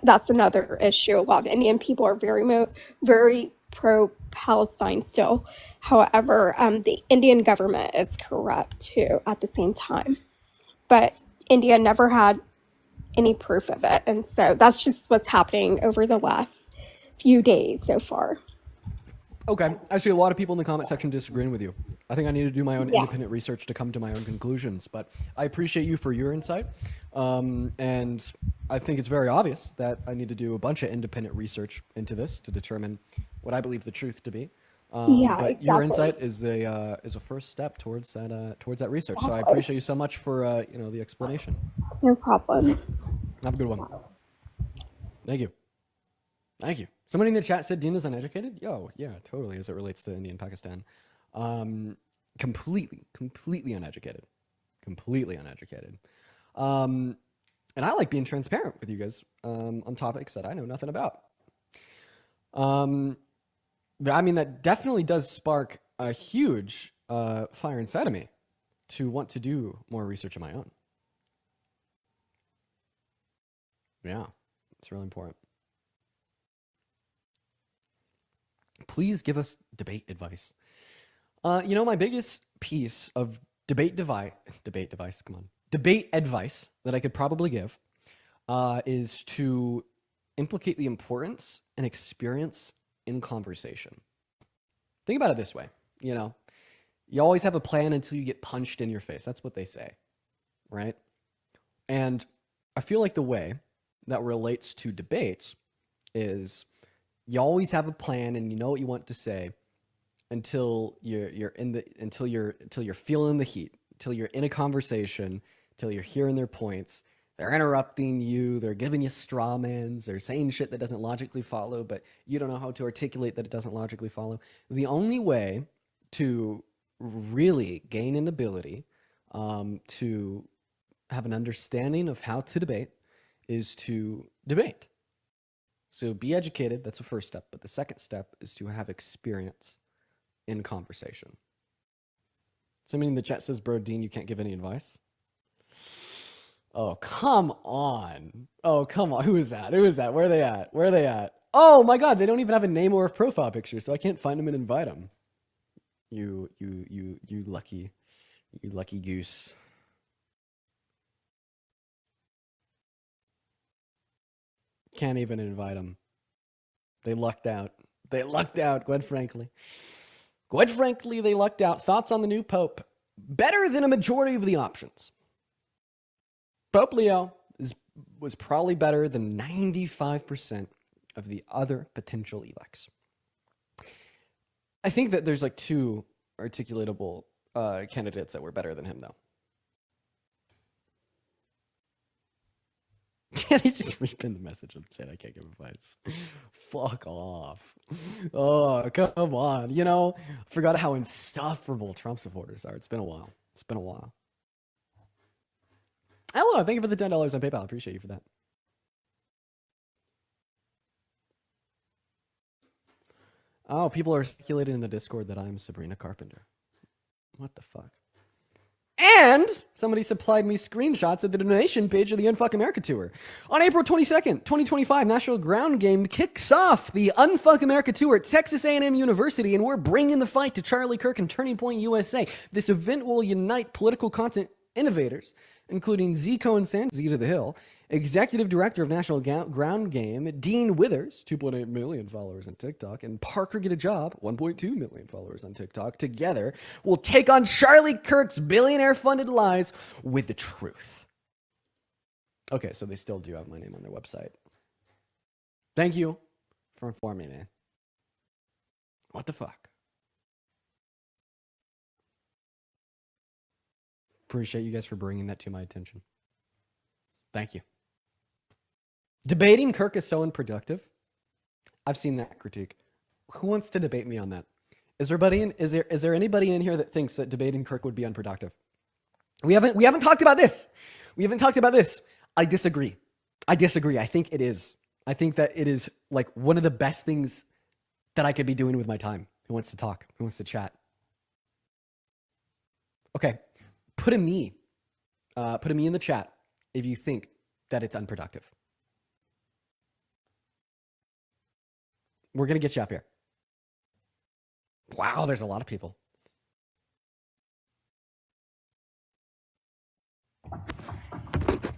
that's another issue. A lot of Indian people are very pro-Palestine still. However, the Indian government is corrupt too at the same time. But India never had any proof of it. And so that's just what's happening over the last few days so far. Okay. Actually, a lot of people in the comment section disagreeing with you. I think I need to do my own independent research to come to my own conclusions, but I appreciate you for your insight. And I think it's very obvious that I need to do a bunch of independent research into this to determine what I believe the truth to be. But exactly. Your insight is a first step towards that research. So I appreciate you so much for the explanation. No problem. Have a good one. Thank you. Somebody in the chat said Dina's uneducated. Yo, yeah, totally. As it relates to India and Pakistan, completely uneducated. And I like being transparent with you guys on topics that I know nothing about. But I mean, that definitely does spark a huge fire inside of me to want to do more research of my own. Yeah, it's really important. Please give us debate advice. My biggest piece of debate advice that I could probably give is to implicate the importance and experience in conversation. Think about it this way, you always have a plan until you get punched in your face. That's what they say, right? And I feel like the way that relates to debates is you always have a plan and you know what you want to say until you're feeling the heat, until you're in a conversation, until you're hearing their points. They're interrupting you, they're giving you straw mans, they're saying shit that doesn't logically follow, but you don't know how to articulate that it doesn't logically follow. The only way to really gain an ability to have an understanding of how to debate is to debate. So be educated, that's the first step. But the second step is to have experience in conversation. Somebody in the chat says, bro, Dean, you can't give any advice. Oh, come on. Oh, come on. Who is that? Who is that? Where are they at? Where are they at? Oh my God, they don't even have a name or a profile picture, so I can't find them and invite them. You lucky goose. Can't even invite them. They lucked out. They lucked out, quite frankly. Quite frankly, they lucked out. Thoughts on the new Pope? Better than a majority of the options. Pope Leo was probably better than 95% of the other potential elects. I think that there's like two articulatable candidates that were better than him, though. Can he just repin the message and say I can't give advice? Fuck off. Oh, come on. You know, forgot how insufferable Trump supporters are. It's been a while. It's been a while. Hello, thank you for the $10 on PayPal. I appreciate you for that. Oh, people are speculating in the Discord that I'm Sabrina Carpenter. What the fuck? And somebody supplied me screenshots of the donation page of the Unfuck America Tour. On April 22nd, 2025, National Ground Game kicks off the Unfuck America Tour at Texas A&M University, and we're bringing the fight to Charlie Kirk and Turning Point USA. This event will unite political content innovators, including Z Cohen Sanders, Z to the Hill, Executive Director of National Ground Game, Dean Withers, 2.8 million followers on TikTok, and Parker Get a Job, 1.2 million followers on TikTok. Together, will take on Charlie Kirk's billionaire-funded lies with the truth. Okay, so they still do have my name on their website. Thank you for informing me. What the fuck? Appreciate you guys for bringing that to my attention. Thank you. Debating Kirk is so unproductive. I've seen that critique. Who wants to debate me on that? Is there anybody in here that thinks that debating Kirk would be unproductive? We haven't talked about this. We haven't talked about this. I disagree. I think it is. I think that it is like one of the best things that I could be doing with my time. Who wants to talk? Who wants to chat? Okay. Put a me in the chat if you think that it's unproductive. We're going to get you up here. Wow, there's a lot of people.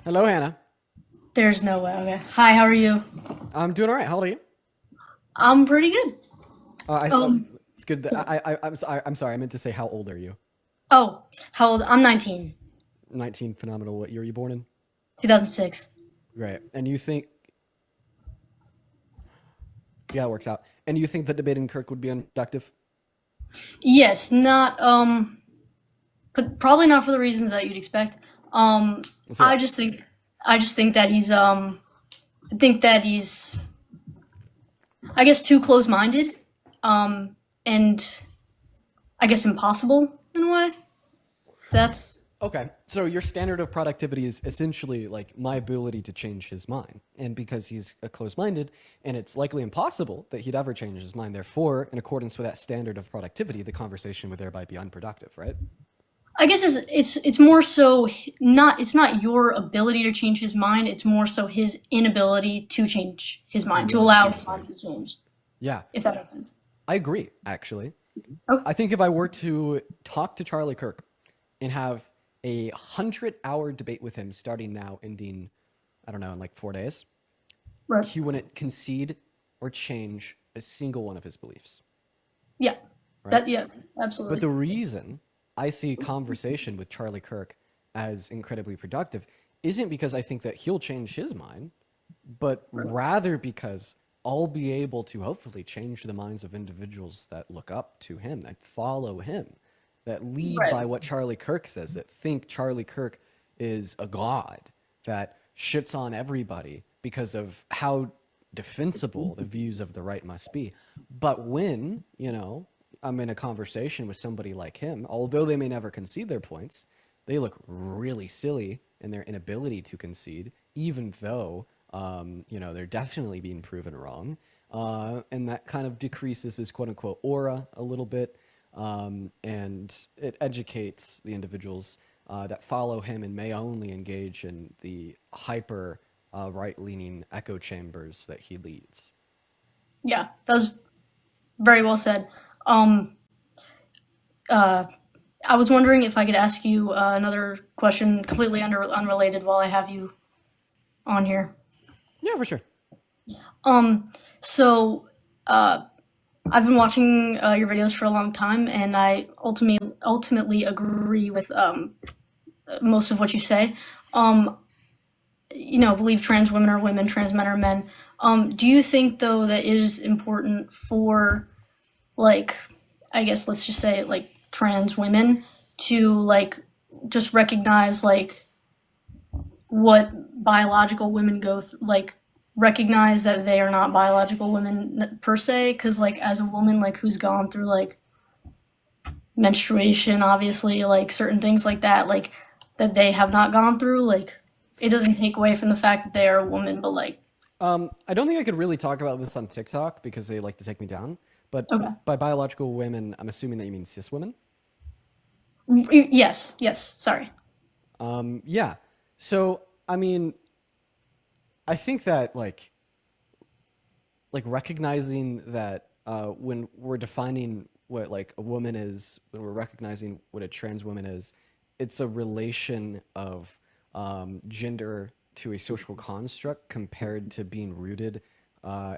Hello, Hannah. There's no way. Okay. Hi, how are you? I'm doing all right. How old are you? I'm pretty good. It's good. I'm sorry. I meant to say, how old are you? Oh, how old? I'm 19. 19, phenomenal. What year are you born in? 2006. Great. And you think... Yeah, it works out. And you think that debating Kirk would be unproductive? Yes, not but probably not for the reasons that you'd expect. I just think that he's I guess too close-minded, and I guess impossible in a way. That's okay. So your standard of productivity is essentially like my ability to change his mind. And because he's close-minded, and it's likely impossible that he'd ever change his mind, therefore, in accordance with that standard of productivity, the conversation would thereby be unproductive, right? I guess it's more so it's not your ability to change his mind, it's more so his inability to change his mind, to allow his mind to be changed. Yeah. If that makes sense. I agree, actually. Okay. I think if I were to talk to Charlie Kirk and have a 100-hour debate with him starting now, ending, I don't know, in like 4 days, Right. he wouldn't concede or change a single one of his beliefs. Yeah. Right? Yeah, absolutely. But the reason I see conversation with Charlie Kirk as incredibly productive isn't because I think that he'll change his mind, but rather because I'll be able to hopefully change the minds of individuals that look up to him, that follow him, that lead by what Charlie Kirk says, that think Charlie Kirk is a god, that shits on everybody because of how defensible the views of the right must be. But when, I'm in a conversation with somebody like him, although they may never concede their points, they look really silly in their inability to concede, even though, they're definitely being proven wrong. And that kind of decreases his quote unquote aura a little bit. and it educates the individuals that follow him and may only engage in the hyper right-leaning echo chambers that he leads. Yeah, that was very well said. I was wondering if I could ask you another question completely unrelated while I have you on here. Yeah, for sure. So I've been watching your videos for a long time, and I ultimately agree with most of what you say. Believe trans women are women, trans men are men. Do you think, though, that it is important for, like, I guess let's just say, like, trans women to, like, just recognize, like, what biological women go through, like, recognize that they are not biological women per se? Because, like, as a woman, like, who's gone through, like, menstruation, obviously, like, certain things like that, like, that they have not gone through, like, it doesn't take away from the fact that they are a woman, but, like... I don't think I could really talk about this on TikTok because they like to take me down. But Okay. By biological women, I'm assuming that you mean cis women? Yes, sorry. Yeah. So, I mean, I think that, like recognizing that when we're defining what, like, a woman is, when we're recognizing what a trans woman is, it's a relation of gender to a social construct compared to being rooted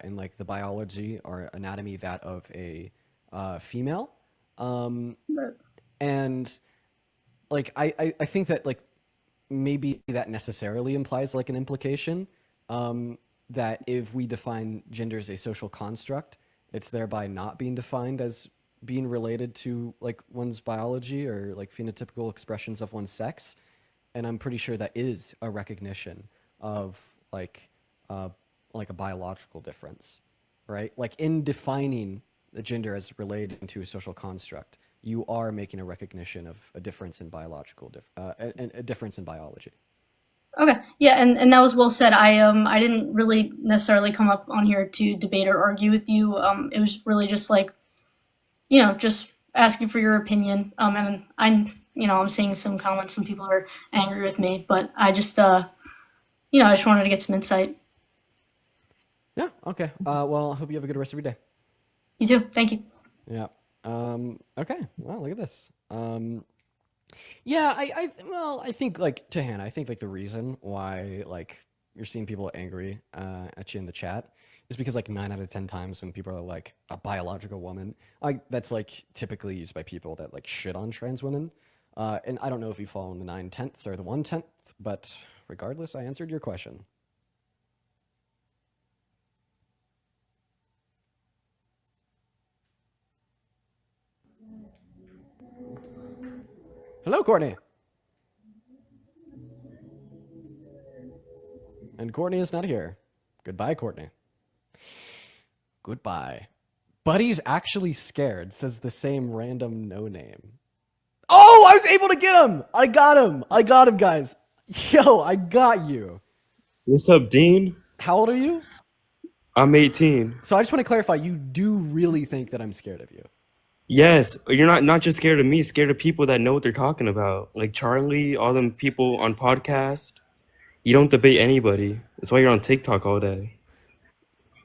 in, like, the biology or anatomy that of a female. And, like, I think that, like, maybe that necessarily implies, like, an implication that if we define gender as a social construct, it's thereby not being defined as being related to, like, one's biology or, like, phenotypical expressions of one's sex. And I'm pretty sure that is a recognition of, like a biological difference, right? Like, in defining the gender as related to a social construct, you are making a recognition of a difference in a difference in biology. Okay, yeah, and that was well said. I didn't really necessarily come up on here to debate or argue with you. It was really just like, just asking for your opinion. And I'm seeing some comments, some people are angry with me, but I just I just wanted to get some insight. Yeah. Okay. Well, I hope you have a good rest of your day. You too. Thank you. Yeah. Okay. Well, look at this. Yeah. I think, like, to Hannah, I think, like, the reason why, like, you're seeing people angry at you in the chat is because, like, 9 out of 10 times when people are like a biological woman, like, that's, like, typically used by people that, like, shit on trans women. And I don't know if you fall in the 9/10 or the 1/10, but regardless, I answered your question. Hello, Courtney. And Courtney is not here. Goodbye, Courtney. Goodbye. Buddy's actually scared, says the same random no name. Oh, I was able to get him! I got him, guys. Yo, I got you. What's up, Dean? How old are you? I'm 18. So I just want to clarify, you do really think that I'm scared of you? Yes, you're not just scared of me, scared of people that know what they're talking about. Like Charlie, all them people on podcast. You don't debate anybody. That's why you're on TikTok all day.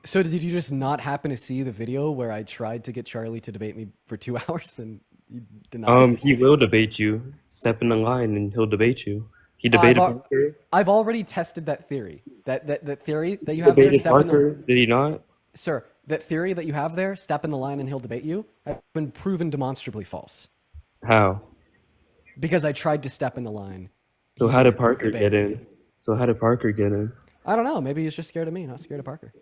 So did you just not happen to see the video where I tried to get Charlie to debate me for 2 hours and you denied? He will debate you. Step in the line and he'll debate you. He debated Parker. I've already tested that theory. That theory that you have Debated there, Parker, did he not? Sir, that theory that you have there, step in the line and he'll debate you, has been proven demonstrably false. How? Because I tried to step in the line. So how did Parker get in? I don't know. Maybe he's just scared of me, not scared of Parker.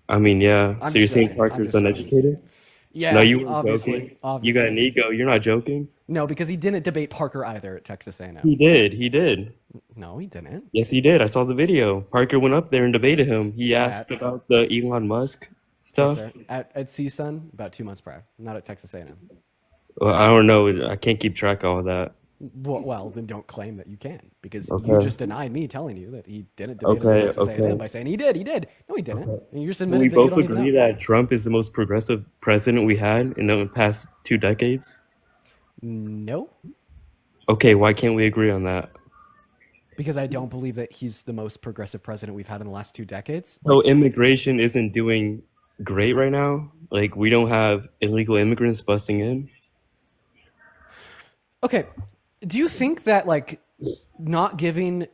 I mean, yeah. I'm So you're just saying saying, Parker's uneducated? Yeah, No, you weren't obviously, joking. obviously. You got an ego. You're not joking. No, because he didn't debate Parker either at Texas A&M. He did. No, he didn't. Yes, he did. I saw the video. Parker went up there and debated him. He asked about the Elon Musk stuff. Yes, sir. At CSUN, about 2 months prior, not at Texas A&M. Well, I don't know. I can't keep track of all that. Well, then don't claim that you can, because you Okay. just denied me telling you that he didn't debate at Texas A&M by saying he did. No, he didn't. And you just We admitted that you both don't even agree know. that Trump is the most progressive president we had in the past 2 decades. No, Okay, why can't we agree on that? because I don't believe that he's the most progressive president we've had in the last 2 decades. So immigration isn't doing great right now? Like we don't have illegal immigrants busting in? Okay, do you think that like not giving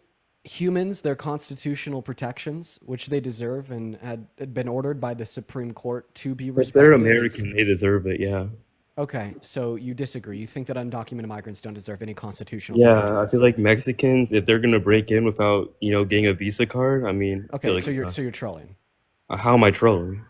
humans their constitutional protections, which they deserve and had been ordered by the Supreme Court to be If they're respected, is... American, they deserve it, yeah. Okay, so you disagree. You think that undocumented migrants don't deserve any constitutional Yeah, I protections. feel like Mexicans, if they're gonna break in without, getting a Visa card, I mean, I feel Okay, like so you're trolling. how am I trolling?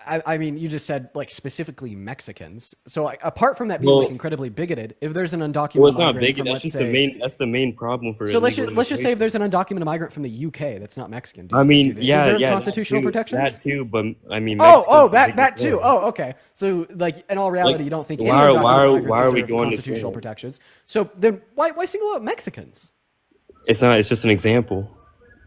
I mean, you just said like specifically Mexicans. So apart from that being like Well, incredibly bigoted, if there's an well, undocumented it's not migrant big. from, That's let's just say, that's the main problem for so illegal let's just say if immigration. there's an undocumented migrant from the UK that's not Mexican, do I mean, they yeah, deserve yeah, constitutional protections? that too, but I mean, Oh, Mexicans are a bigger that too. deal. Oh, okay. So like in all reality, Like, you don't think any why undocumented migrants are we deserve going to constitutional school? protections. So then why single out Mexicans? It's not. It's just an example.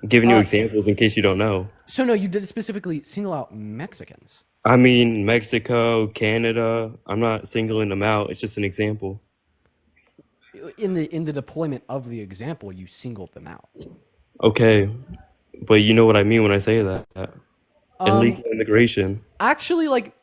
I'm giving you Uh, examples in case you don't know. so no, you did specifically single out Mexicans. I mean, Mexico, Canada. I'm not singling them out. It's just an example. In the deployment of the example, you singled them out. Okay, but you know what I mean when I say that. Illegal Um, immigration. actually, like,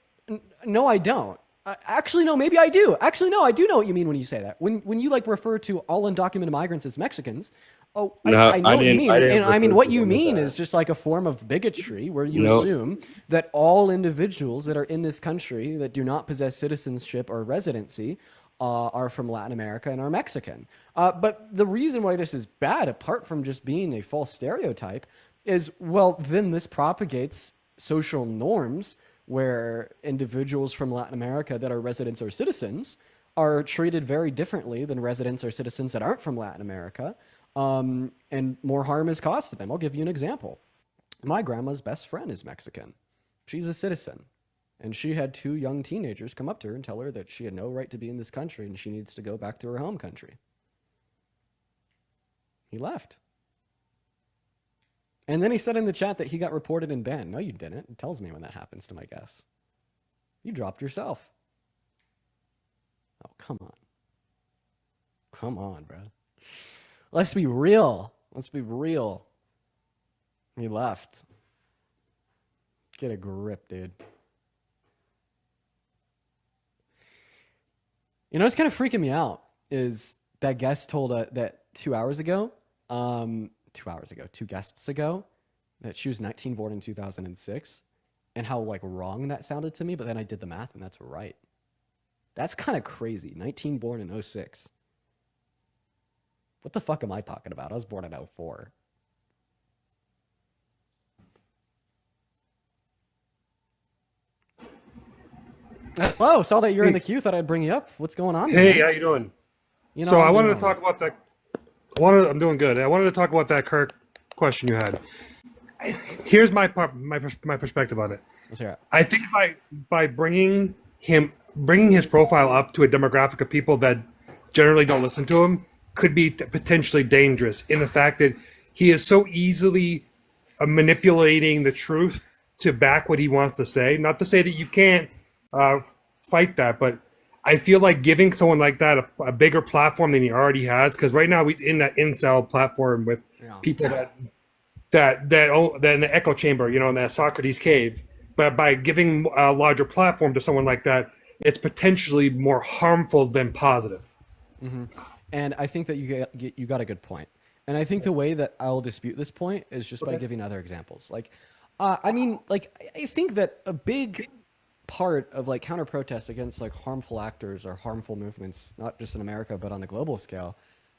no, I don't. Actually, no, maybe I do. Actually, no, I do know what you mean when you say that. When you like refer to all undocumented migrants as Mexicans, oh, No, I know what you mean. I didn't And I mean, refer what to you them as mean that. is just like a form of bigotry where you No, assume that all individuals that are in this country that do not possess citizenship or residency are from Latin America and are Mexican. But the reason why this is bad, apart from just being a false stereotype, is, well, then this propagates social norms where individuals from Latin America that are residents or citizens are treated very differently than residents or citizens that aren't from Latin America, and more harm is caused to them. I'll give you an example. My grandma's best friend is Mexican. She's a citizen, and she had 2 young teenagers come up to her and tell her that she had no right to be in this country and she needs to go back to her home country. He left. And then he said in the chat that he got reported and banned. No, you didn't. It tells me when that happens to my guess. You dropped yourself. Oh, come on. Come on, bro. Let's be real. Let's be real. He left. Get a grip, dude. You know what's kind of freaking me out is that guest told that 2 hours ago, 2 guests ago, that she was 19, born in 2006, and how like wrong that sounded to me. But then I did the math, and that's right. That's kind of crazy. 19, born in 06. What the fuck am I talking about? I was born in 04. Hello, saw that you're in the queue. Thought I'd bring you up. What's going on? Hey, man? how you doing? You know, So I'm I wanted doing to talk about that. I'm doing good. I wanted to talk about that Kirk question you had. Here's my perspective on it. Let's hear it. I think by bringing his profile up to a demographic of people that generally don't listen to him could be potentially dangerous in the fact that he is so easily manipulating the truth to back what he wants to say. Not to say that you can't fight that, but I feel like giving someone like that a bigger platform than he already has, because right now he's in that incel platform with people that in the echo chamber, in that Socrates cave. But by giving a larger platform to someone like that, it's potentially more harmful than positive. Mm-hmm. And I think that you got a good point. And I think the way that I'll dispute this point is just by giving other examples. Like, I think that a big part of like counter protests against like harmful actors or harmful movements, not just in America but on the global scale,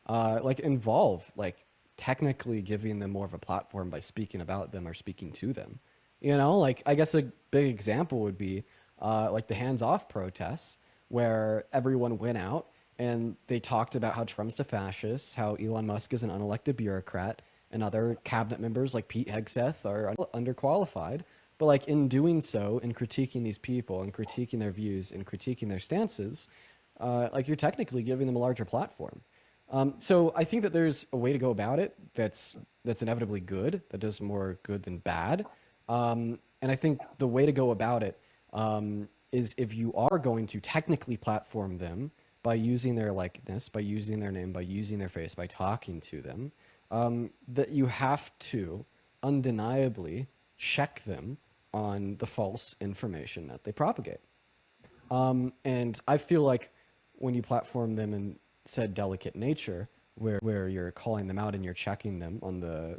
like involve like technically giving them more of a platform by speaking about them or speaking to them. Like I guess a big example would be like the hands-off protests where everyone went out and they talked about how Trump's a fascist, how Elon Musk is an unelected bureaucrat, and other cabinet members like Pete Hegseth are underqualified. But like in doing so, in critiquing these people and critiquing their views and critiquing their stances, like you're technically giving them a larger platform. So I think that there's a way to go about it that's inevitably good, that does more good than bad. And I think the way to go about it is if you are going to technically platform them by using their likeness, by using their name, by using their face, by talking to them, that you have to undeniably check them on the false information that they propagate. And I feel like when you platform them in said delicate nature, where you're calling them out and you're checking them on the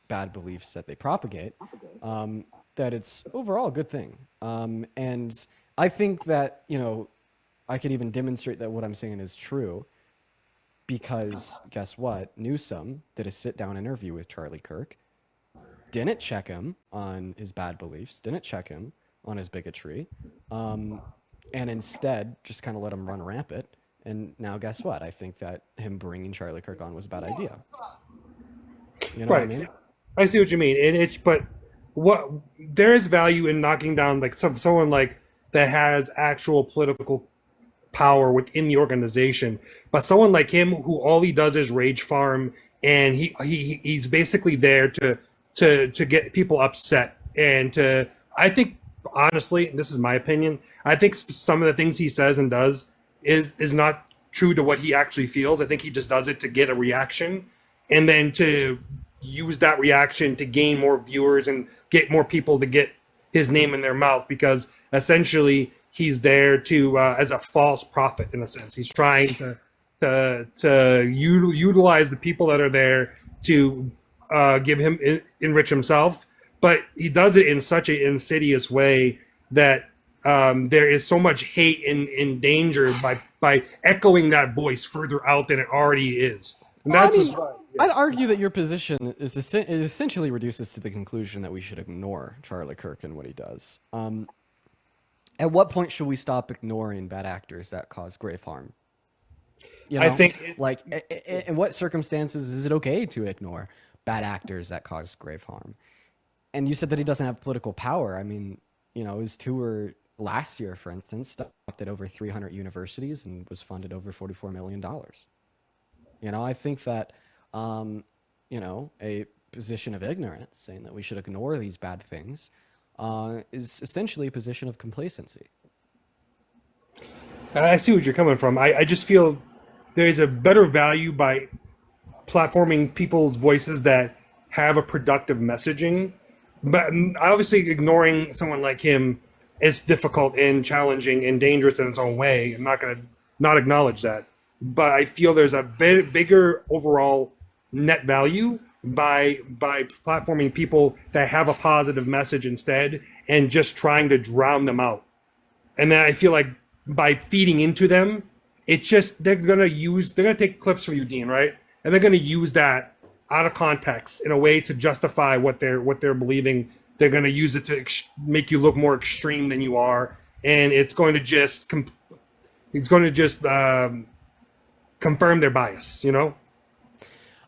bad beliefs that they propagate, that it's overall a good thing. And I think that, I could even demonstrate that what I'm saying is true because guess what? Newsom did a sit-down interview with Charlie Kirk, didn't check him on his bad beliefs, didn't check him on his bigotry, and instead just kind of let him run rampant. And now guess what? I think that him bringing Charlie Kirk on was a bad idea. You know what I mean? I see what you mean. But what there is value in knocking down like someone like that has actual political power within the organization, but someone like him who all he does is rage farm, and he's basically there to get people upset and to. I think honestly, this is my opinion. I think some of the things he says and does is not true to what he actually feels. I think he just does it to get a reaction, and then to use that reaction to gain more viewers and get more people to get his name in their mouth, because essentially he's there to as a false prophet in a sense. He's trying to utilize the people that are there to give him enrich himself, but he does it in such an insidious way that there is so much hate and danger by echoing that voice further out than it already is. And that's I'd argue that your position is it essentially reduces to the conclusion that we should ignore Charlie Kirk and what he does. At what point should we stop ignoring bad actors that cause grave harm? I think in what circumstances is it okay to ignore bad actors that cause grave harm? And you said that he doesn't have political power. I mean, his tour last year, for instance, stopped at over 300 universities and was funded over $44 million. I think that, a position of ignorance, saying that we should ignore these bad things, is essentially a position of complacency. I see what you're coming from. I just feel there's a better value by platforming people's voices that have a productive messaging. But obviously ignoring someone like him is difficult and challenging and dangerous in its own way. I'm not going to not acknowledge that. But I feel there's a bigger overall net value by platforming people that have a positive message instead and just trying to drown them out. And then I feel like by feeding into them, it's just they're gonna take clips from you, Dean, right? And they're gonna use that out of context in a way to justify what they're believing. They're gonna use it to make you look more extreme than you are, and it's going to just confirm their bias,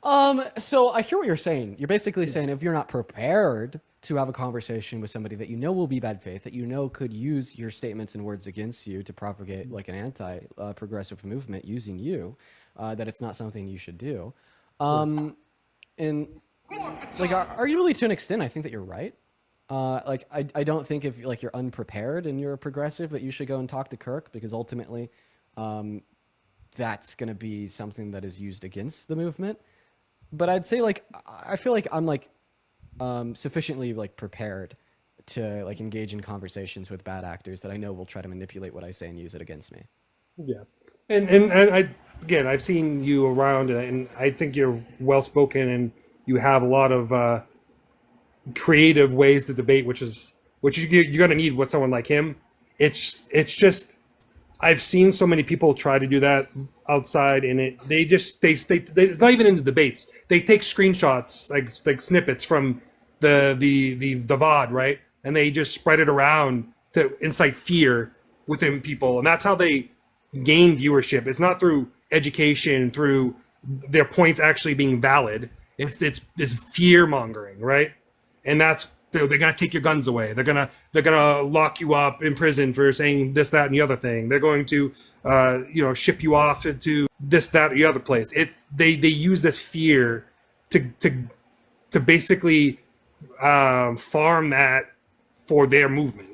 So I hear what you're saying. You're basically saying if you're not prepared to have a conversation with somebody that will be bad faith, that could use your statements and words against you to propagate like an anti-progressive movement using you, that it's not something you should do. And like, arguably to an extent, I think that you're right. I don't think if you're unprepared and you're a progressive that you should go and talk to Kirk, because ultimately, that's going to be something that is used against the movement. But I'd say I feel like I'm sufficiently prepared to engage in conversations with bad actors that I know will try to manipulate what I say and use it against me. Yeah, and I've seen you around, and I think you're well spoken and you have a lot of creative ways to debate, which you're gonna need with someone like him. It's just I've seen so many people try to do that outside, and they it's not even in the debates. They take screenshots like snippets from the VOD, right? And they just spread it around to incite fear within people, and that's how they gain viewership. It's not through education, through their points actually being valid. It's fear mongering, right? And they're gonna take your guns away. They're gonna lock you up in prison for saying this, that, and the other thing. They're going to ship you off into this, that, or the other place. They use this fear to basically farm that for their movement.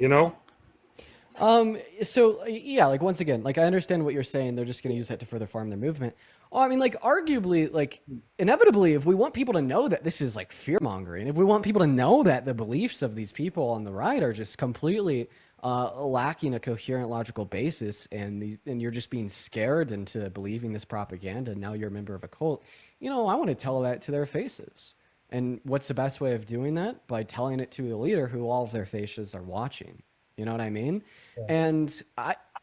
So yeah, like once again, like I understand what you're saying. They're just going to use that to further farm their movement. Well, I mean, like arguably, like inevitably, if we want people to know that this is like fear mongering, if we want people to know that the beliefs of these people on the right are just completely lacking a coherent logical basis, and you're just being scared into believing this propaganda, and now you're a member of a cult, I want to tell that to their faces. And what's the best way of doing that? By telling it to the leader who all of their faces are watching. You know what I mean? Yeah. And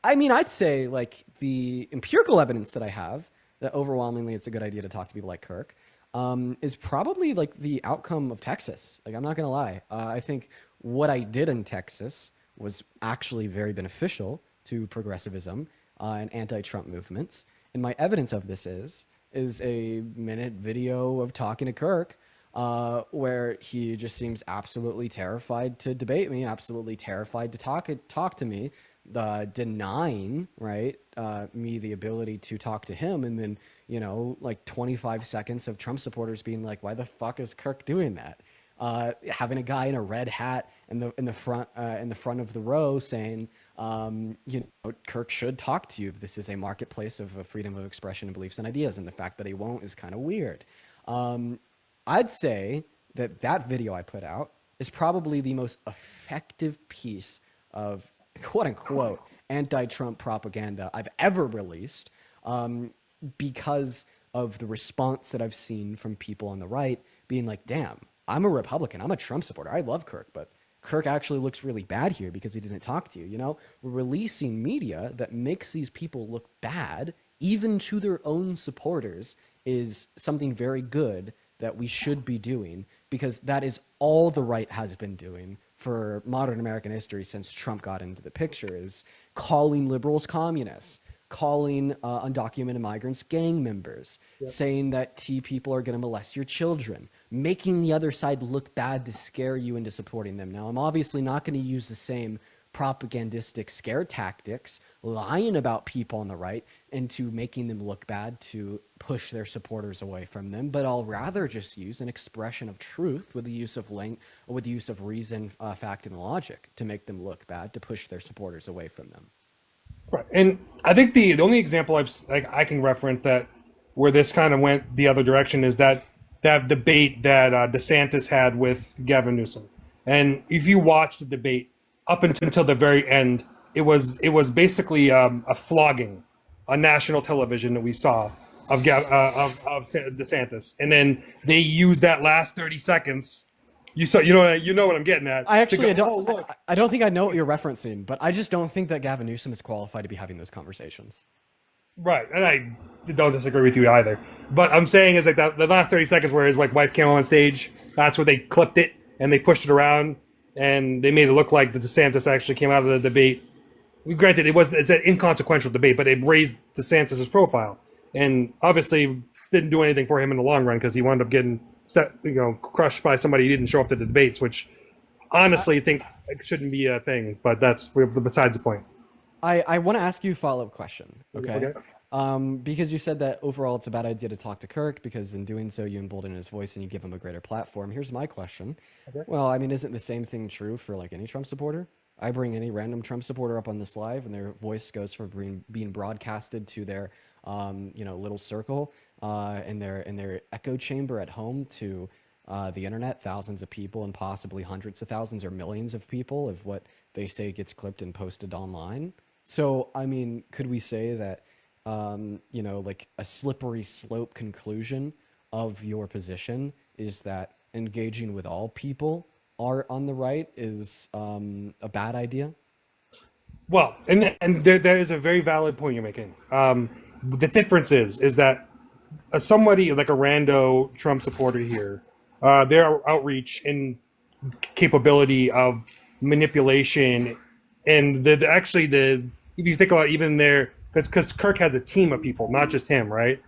I mean, I'd say like the empirical evidence that I have that overwhelmingly it's a good idea to talk to people like Kirk is probably like the outcome of Texas. Like, I'm not going to lie. I think what I did in Texas was actually very beneficial to progressivism and anti-Trump movements. And my evidence of this is a minute video of talking to Kirk where he just seems absolutely terrified to debate me, absolutely terrified to talk to me, denying me the ability to talk to him, and then like 25 seconds of Trump supporters being like, "Why the fuck is Kirk doing that?" Having a guy in a red hat in the front of the row saying, Kirk should talk to you. This is a marketplace of freedom of expression and beliefs and ideas, and the fact that he won't is kind of weird. I'd say that video I put out is probably the most effective piece of quote unquote anti-Trump propaganda I've ever released, because of the response that I've seen from people on the right being like, damn, I'm a Republican, I'm a Trump supporter, I love Kirk, but Kirk actually looks really bad here because he didn't talk to you. We're releasing media that makes these people look bad, even to their own supporters, is something very good that we should be doing, because that is all the right has been doing for modern American history since Trump got into the picture, is calling liberals communists, calling undocumented migrants gang members, saying that T people are going to molest your children, making the other side look bad to scare you into supporting them. Now, I'm obviously not going to use the same propagandistic scare tactics, lying about people on the right into making them look bad to push their supporters away from them, but I'll rather just use an expression of truth with the use of reason, fact, and logic to make them look bad, to push their supporters away from them. Right, and I think the only example I can reference that where this kind of went the other direction is that debate that DeSantis had with Gavin Newsom. And if you watch the debate up until the very end, it was basically a flogging on national television that we saw of DeSantis, and then they used that last 30 seconds. You know what I'm getting at. I don't think I know what you're referencing, but I just don't think that Gavin Newsom is qualified to be having those conversations. Right, and I don't disagree with you either. But I'm saying is like that the last 30 seconds where his wife came on stage, that's where they clipped it and they pushed it around and they made it look like the DeSantis actually came out of the debate. Granted, it's an inconsequential debate, but it raised DeSantis' profile, and obviously didn't do anything for him in the long run because he wound up getting crushed by somebody who didn't show up to the debates, which honestly think shouldn't be a thing. But that's besides the point. I want to ask you a follow-up question, okay? Because you said that overall it's a bad idea to talk to Kirk because in doing so you embolden his voice and you give him a greater platform. Here's my question. Okay. Well, I mean, isn't the same thing true for like any Trump supporter? I bring any random Trump supporter up on this live and their voice goes from being broadcasted to their little circle in their echo chamber at home to the internet, thousands of people and possibly hundreds of thousands or millions of people of what they say gets clipped and posted online. So, I mean, could we say that, like a slippery slope conclusion of your position is that engaging with all people are on the right is a bad idea? Well, and there is a very valid point you're making. The difference is that somebody like a rando Trump supporter here, their outreach and capability of manipulation, and if you think about even because Kirk has a team of people, not just him, right?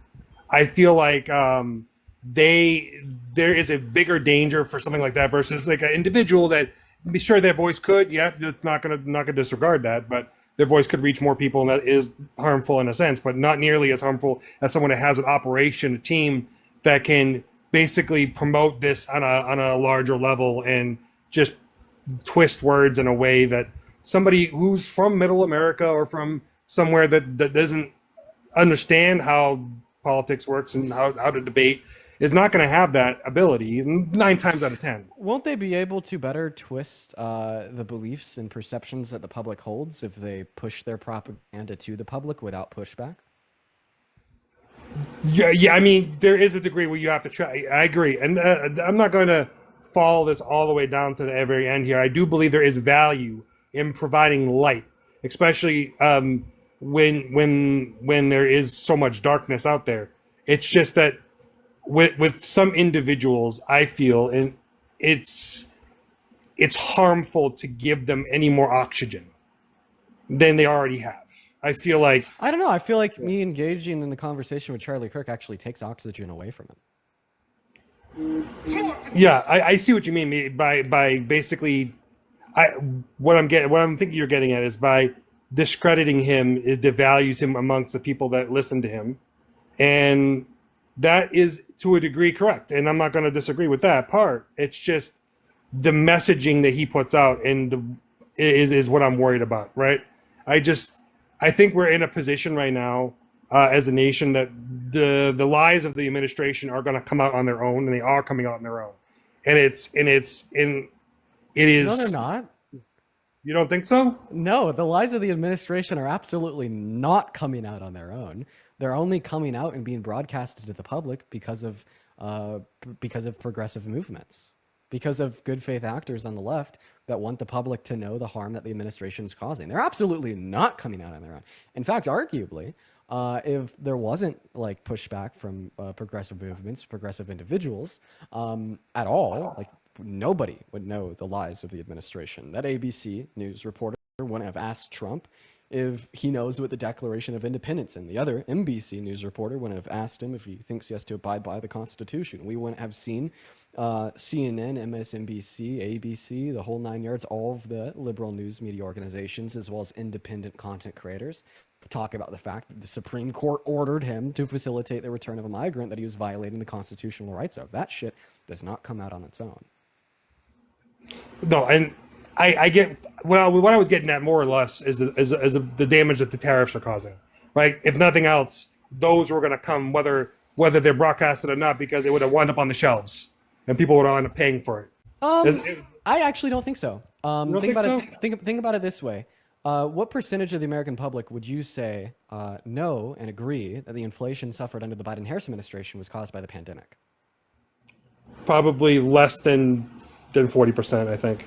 I feel like there is a bigger danger for something like that versus like an individual that be sure their voice could, it's not gonna disregard that, but their voice could reach more people, and that is harmful in a sense, but not nearly as harmful as someone that has an operation, a team that can basically promote this on a larger level and just twist words in a way that somebody who's from Middle America or from somewhere that doesn't understand how politics works and how to debate is not going to have that ability 9 times out of 10. Won't they be able to better twist the beliefs and perceptions that the public holds if they push their propaganda to the public without pushback? Yeah. I mean, there is a degree where you have to try. I agree, and I'm not going to follow this all the way down to the very end here. I do believe there is value in providing light, especially when there is so much darkness out there. It's just that with some individuals, I feel, and it's harmful to give them any more oxygen than they already have. I feel like I don't know. I feel like me engaging in the conversation with Charlie Kirk actually takes oxygen away from him. yeah, I see what you mean by basically what I'm thinking you're getting at is by discrediting him, it devalues him amongst the people that listen to him, and that is to a degree correct, and I'm not going to disagree with that part. It's just the messaging that he puts out and is what I'm worried about, right? I think we're in a position right now as a nation that the lies of the administration are going to come out on their own, and they are coming out on their own, and it is. No, they're not. You don't think so? No, the lies of the administration are absolutely not coming out on their own. They're only coming out and being broadcasted to the public because of progressive movements, because of good faith actors on the left that want the public to know the harm that the administration is causing. They're absolutely not coming out on their own. In fact, arguably, if there wasn't like pushback from progressive movements, progressive individuals at all, like nobody would know the lies of the administration. That ABC News reporter wouldn't have asked Trump if he knows what the Declaration of Independence, and the other NBC News reporter wouldn't have asked him if he thinks he has to abide by the Constitution. We wouldn't have seen CNN, MSNBC, ABC, the whole 9 yards, all of the liberal news media organizations, as well as independent content creators, talk about the fact that the Supreme Court ordered him to facilitate the return of a migrant that he was violating the constitutional rights of. That shit does not come out on its own. No, and I get what I was getting at more or less is the damage that the tariffs are causing, right? If nothing else, those were going to come whether they're broadcasted or not, because it would have wound up on the shelves and people would end up paying for it. I actually don't think so. Think about it this way. What percentage of the American public would you say know and agree that the inflation suffered under the Biden-Harris administration was caused by the pandemic? Probably less than 40%, I think.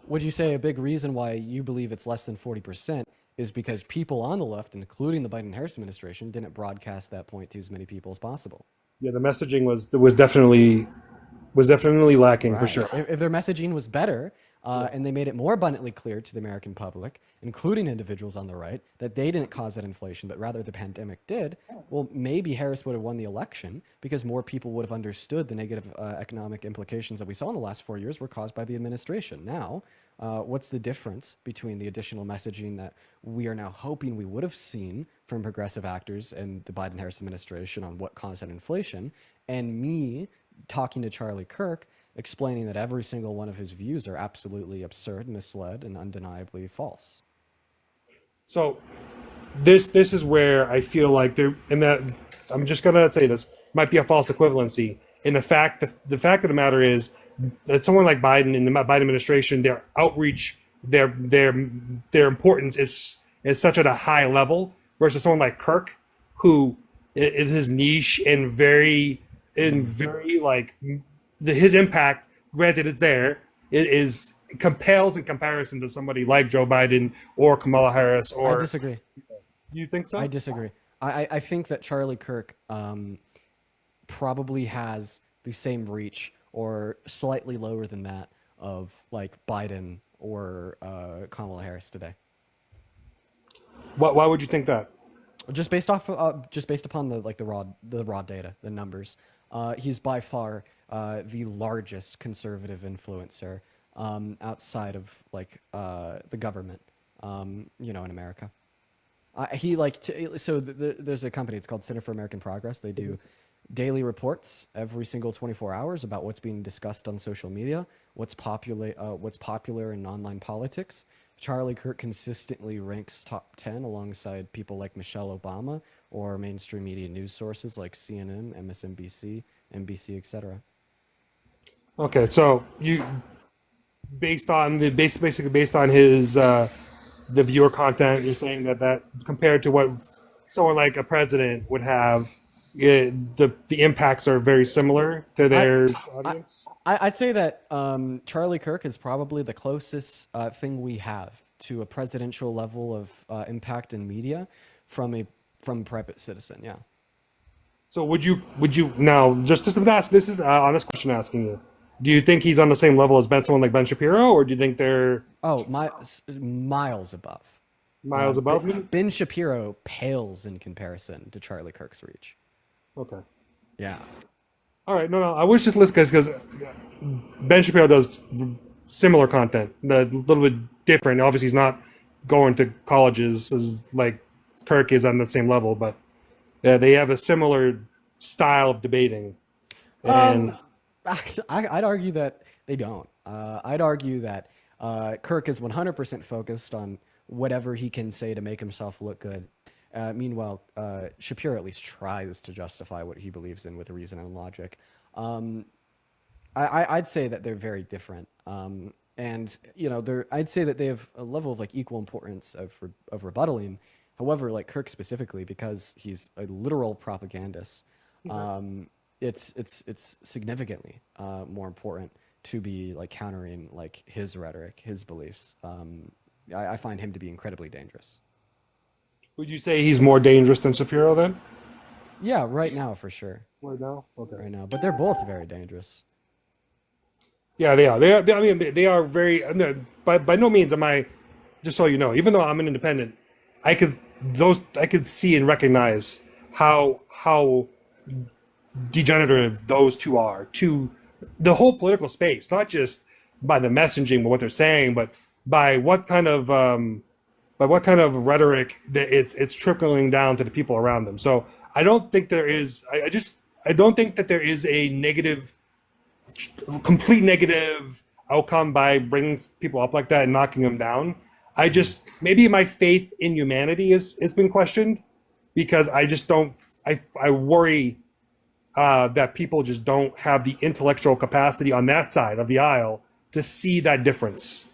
Would you say a big reason why you believe it's less than 40% is because people on the left, including the Biden-Harris administration, didn't broadcast that point to as many people as possible? Yeah, the messaging was definitely lacking, right, for sure. If their messaging was better, and they made it more abundantly clear to the American public, including individuals on the right, that they didn't cause that inflation, but rather the pandemic did, well, maybe Harris would have won the election because more people would have understood the negative economic implications that we saw in the last 4 years were caused by the administration. Now, what's the difference between the additional messaging that we are now hoping we would have seen from progressive actors and the Biden-Harris administration on what caused that inflation, and me talking to Charlie Kirk, explaining that every single one of his views are absolutely absurd, misled, and undeniably false? So this is where I feel like that I'm just gonna say this might be a false equivalency. In the fact of the matter is that someone like Biden and the Biden administration, their outreach, their importance is such at a high level versus someone like Kirk, who is his niche and very like his impact, granted it's there, it compels in comparison to somebody like Joe Biden or Kamala Harris. Or I disagree. You think so? I disagree. I think that Charlie Kirk probably has the same reach or slightly lower than that of like Biden or Kamala Harris today. Why would you think that? Just based upon the raw data, the numbers. He's by far the largest conservative influencer outside of like the government, in America. There's a company, it's called Center for American Progress. They do daily reports every single 24 hours about what's being discussed on social media, what's popular in online politics, Charlie Kirk consistently ranks top 10 alongside people like Michelle Obama or mainstream media news sources like CNN, MSNBC, NBC, etc. Okay, so you basically based on his the viewer content, you're saying that compared to what someone like a president would have, the impacts are very similar to their audience. I'd say that Charlie Kirk is probably the closest thing we have to a presidential level of impact in media from a private citizen. Yeah. So would you now just to ask, this is an honest question asking you. Do you think he's on the same level as someone like Ben Shapiro, or do you think they're miles above? miles above me? Ben Shapiro pales in comparison to Charlie Kirk's reach. Okay. Yeah. All right. No. I was just listening because Ben Shapiro does similar content, a little bit different. Obviously, he's not going to colleges as like Kirk is on the same level, but yeah, they have a similar style of debating. And I'd argue that they don't. I'd argue that Kirk is 100% focused on whatever he can say to make himself look good. Meanwhile, Shapiro at least tries to justify what he believes in with reason and logic. I'd say that they're very different. And I'd say that they have a level of like equal importance of rebuttaling. However, like Kirk specifically, because he's a literal propagandist, it's significantly more important to be like countering like his rhetoric, his beliefs. I find him to be incredibly dangerous. would you say he's more dangerous than Shapiro then? Yeah, right now for sure. Right now, okay. Right now, but they're both very dangerous. Yeah, they are. I mean, they are very. By no means am I. Just so you know, even though I'm an independent, I could see and recognize how degenerative those two are to the whole political space, not just by the messaging, but what they're saying, but by what kind of rhetoric that it's trickling down to the people around them. So I don't think there is. I don't think that there is a complete negative outcome by bringing people up like that and knocking them down. Maybe my faith in humanity has been questioned because I just don't. I worry that people just don't have the intellectual capacity on that side of the aisle to see that difference.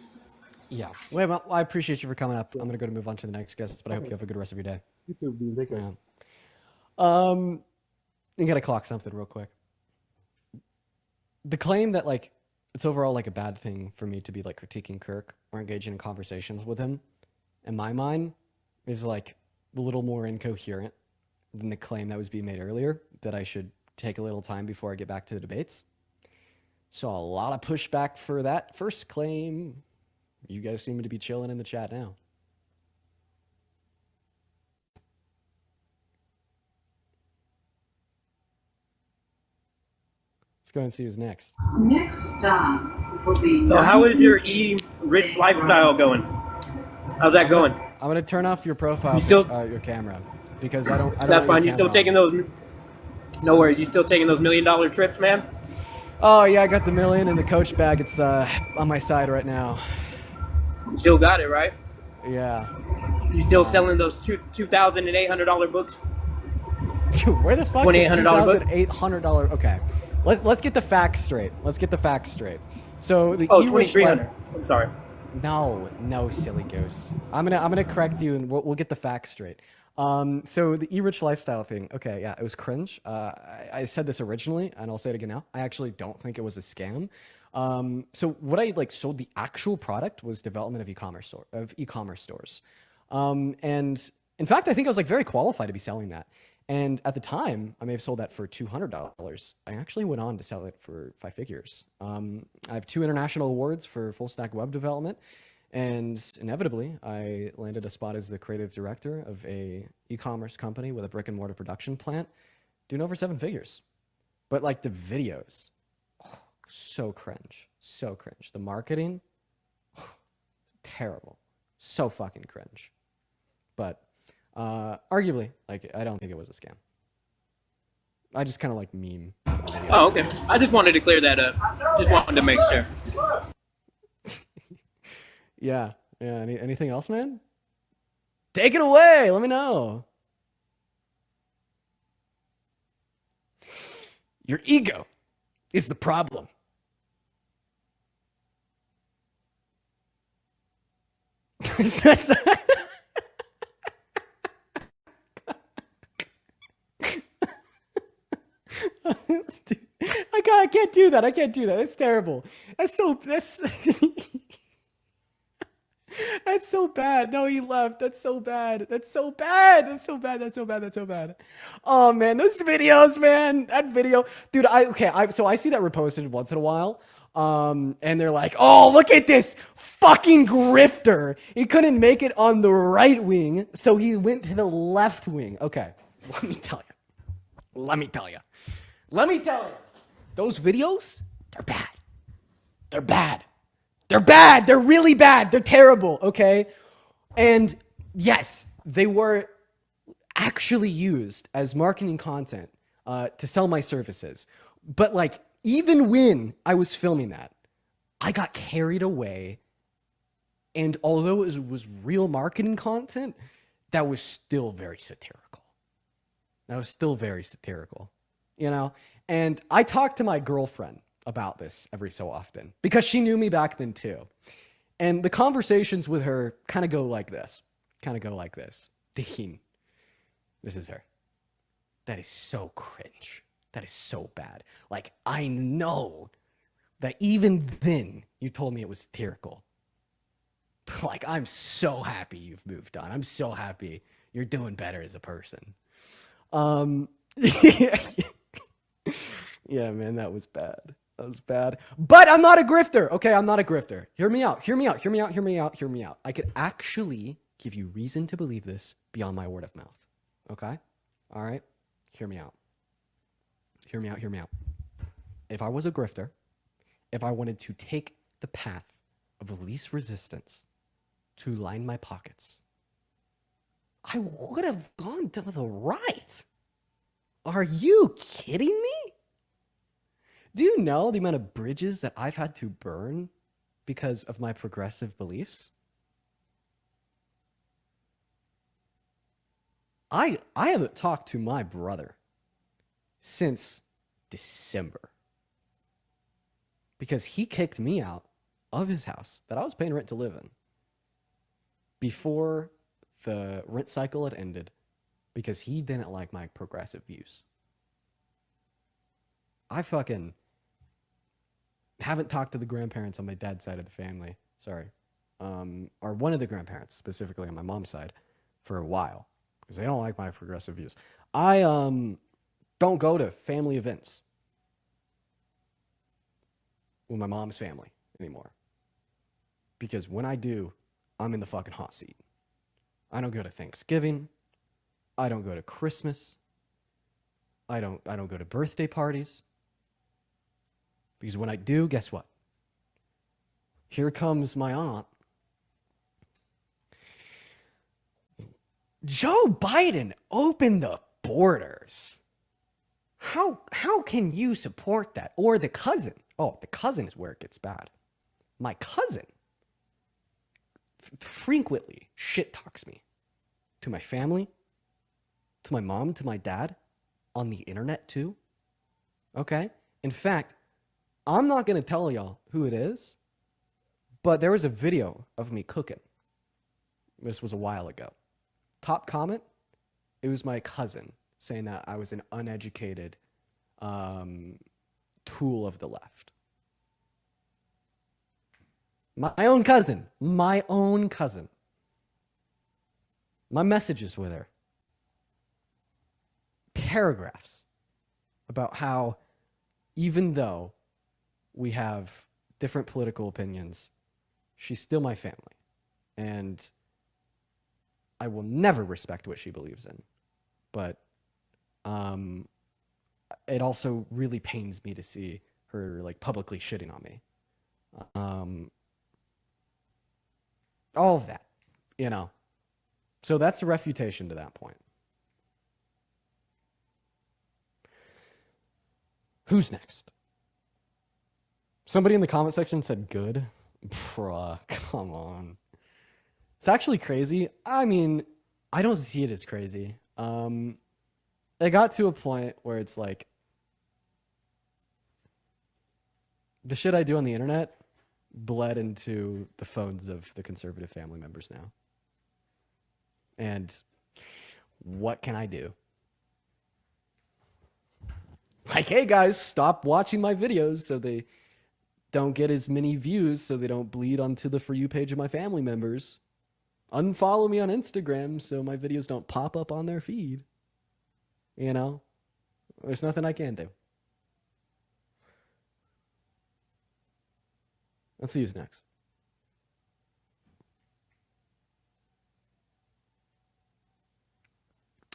Yeah. Well, I appreciate you for coming up. I'm gonna go to move on to the next guest, but I hope you have a good rest of your day. You too, Bean. Take care. Yeah. You gotta clock something real quick. The claim that like it's overall like a bad thing for me to be like critiquing Kirk or engaging in conversations with him, in my mind, is like a little more incoherent than the claim that was being made earlier that I should take a little time before I get back to the debates. Saw a lot of pushback for that first claim. You guys seem to be chilling in the chat now. Let's go and see who's next. Next stop will be. So how is your rich lifestyle going? How's that going? I'm gonna turn off your profile, your camera, because I don't. That's fine. You still taking those? No worries. You still taking those $1 million trips, man? Oh yeah, I got the $1 million in the coach bag. It's on my side right now. You still got it, right? Yeah. You still selling those $2,800 books? Where the fuck? $2,800 books? $800. Okay. Let's get the facts straight. So the $2,300. I'm sorry. No, silly goose. I'm gonna correct you, and we'll get the facts straight. So the e-rich lifestyle thing. Okay, yeah, it was cringe. I said this originally, and I'll say it again now. I actually don't think it was a scam. So what I sold the actual product was development of e-commerce stores. And in fact, I think I was very qualified to be selling that. And at the time, I may have sold that for $200. I actually went on to sell it for 5 figures. I have 2 international awards for full stack web development. And inevitably, I landed a spot as the creative director of a e-commerce company with a brick and mortar production plant, doing over 7 figures. But the videos, so cringe. The marketing, terrible. So fucking cringe. But arguably, I don't think it was a scam. I just kind of meme. Oh, okay. I just wanted to clear that up. Just wanted to make sure. Yeah. Yeah. Anything else, man? Take it away. Let me know. Your ego is the problem. I can't do that. I can't do that. That's terrible. That's that's so bad. No, he left. That's so bad. That's so bad. That's so bad. That's so bad. That's so bad. Oh man, those videos, man. That video, dude. So I see that reposted once in a while. And they're like, oh, look at this fucking grifter. He couldn't make it on the right wing, so he went to the left wing. Okay, let me tell you. Those videos, they're bad. They're bad. They're really bad. They're terrible, okay? And yes, they were actually used as marketing content to sell my services. But like, even when I was filming that, I got carried away. And although it was real marketing content, that was still very satirical. You know? And I talked to my girlfriend about this every so often because she knew me back then too. And the conversations with her kind of go like this. Dean, this is her. That is so cringe. That is so bad. Like, I know that even then you told me it was satirical. Like, I'm so happy you've moved on. I'm so happy you're doing better as a person. Yeah, man, that was bad. But I'm not a grifter. Okay, I'm not a grifter. Hear me out. I could actually give you reason to believe this beyond my word of mouth. Okay? All right? Hear me out. If I was a grifter, if I wanted to take the path of least resistance to line my pockets, I would have gone to the right. Are you kidding me? Do you know the amount of bridges that I've had to burn because of my progressive beliefs? I haven't talked to my brother since December because he kicked me out of his house that I was paying rent to live in before the rent cycle had ended because he didn't like my progressive views. I fucking haven't talked to the grandparents on my dad's side of the family, or one of the grandparents, specifically on my mom's side, for a while because they don't like my progressive views. I don't go to family events with my mom's family anymore because when I do, I'm in the fucking hot seat. I don't go to Thanksgiving. I don't go to Christmas. I don't go to birthday parties. Because when I do, guess what? Here comes my aunt. Joe Biden opened the borders. How can you support that? Or the cousin. Oh, the cousin is where it gets bad. My cousin frequently shit talks me to my family, to my mom, to my dad, on the internet too. Okay? In fact, I'm not going to tell y'all who it is, but there was a video of me cooking. This was a while ago. Top comment, it was my cousin saying that I was an uneducated tool of the left. My own cousin. My messages with her. Paragraphs about how even though we have different political opinions, she's still my family. And I will never respect what she believes in. But it also really pains me to see her like publicly shitting on me. All of that, you know. So that's a refutation to that point. Who's next? Somebody in the comment section said good. Bruh, come on. It's actually crazy. I mean, I don't see it as crazy. It got to a point where it's like the shit I do on the internet bled into the phones of the conservative family members now. And what can I do? Like, hey guys, stop watching my videos so they don't get as many views, so they don't bleed onto the For You page of my family members. Unfollow me on Instagram so my videos don't pop up on their feed. You know, there's nothing I can do. Let's see who's next.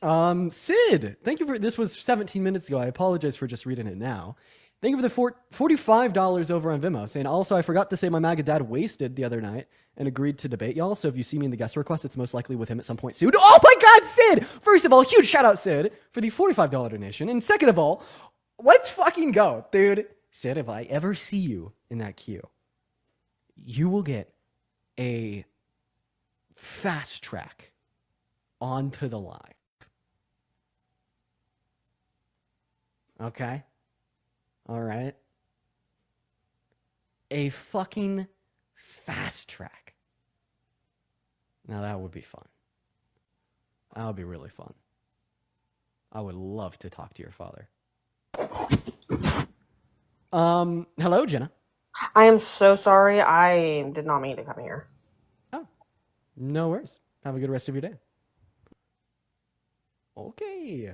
Sid, thank you for, this was 17 minutes ago. I apologize for just reading it now. Thank you for the $45 over on Vimeo, saying, also, I forgot to say my MAGA dad wasted the other night and agreed to debate y'all. So if you see me in the guest request, it's most likely with him at some point soon. Oh my God, Sid! First of all, huge shout out, Sid, for the $45 donation. And second of all, let's fucking go, dude. Sid, if I ever see you in that queue, you will get a fast track onto the live. Okay? All right? A fucking fast track. Now that would be fun. That would be really fun. I would love to talk to your father. Hello, Jenna. I am so sorry. I did not mean to come here. Oh, no worries. Have a good rest of your day. Okay.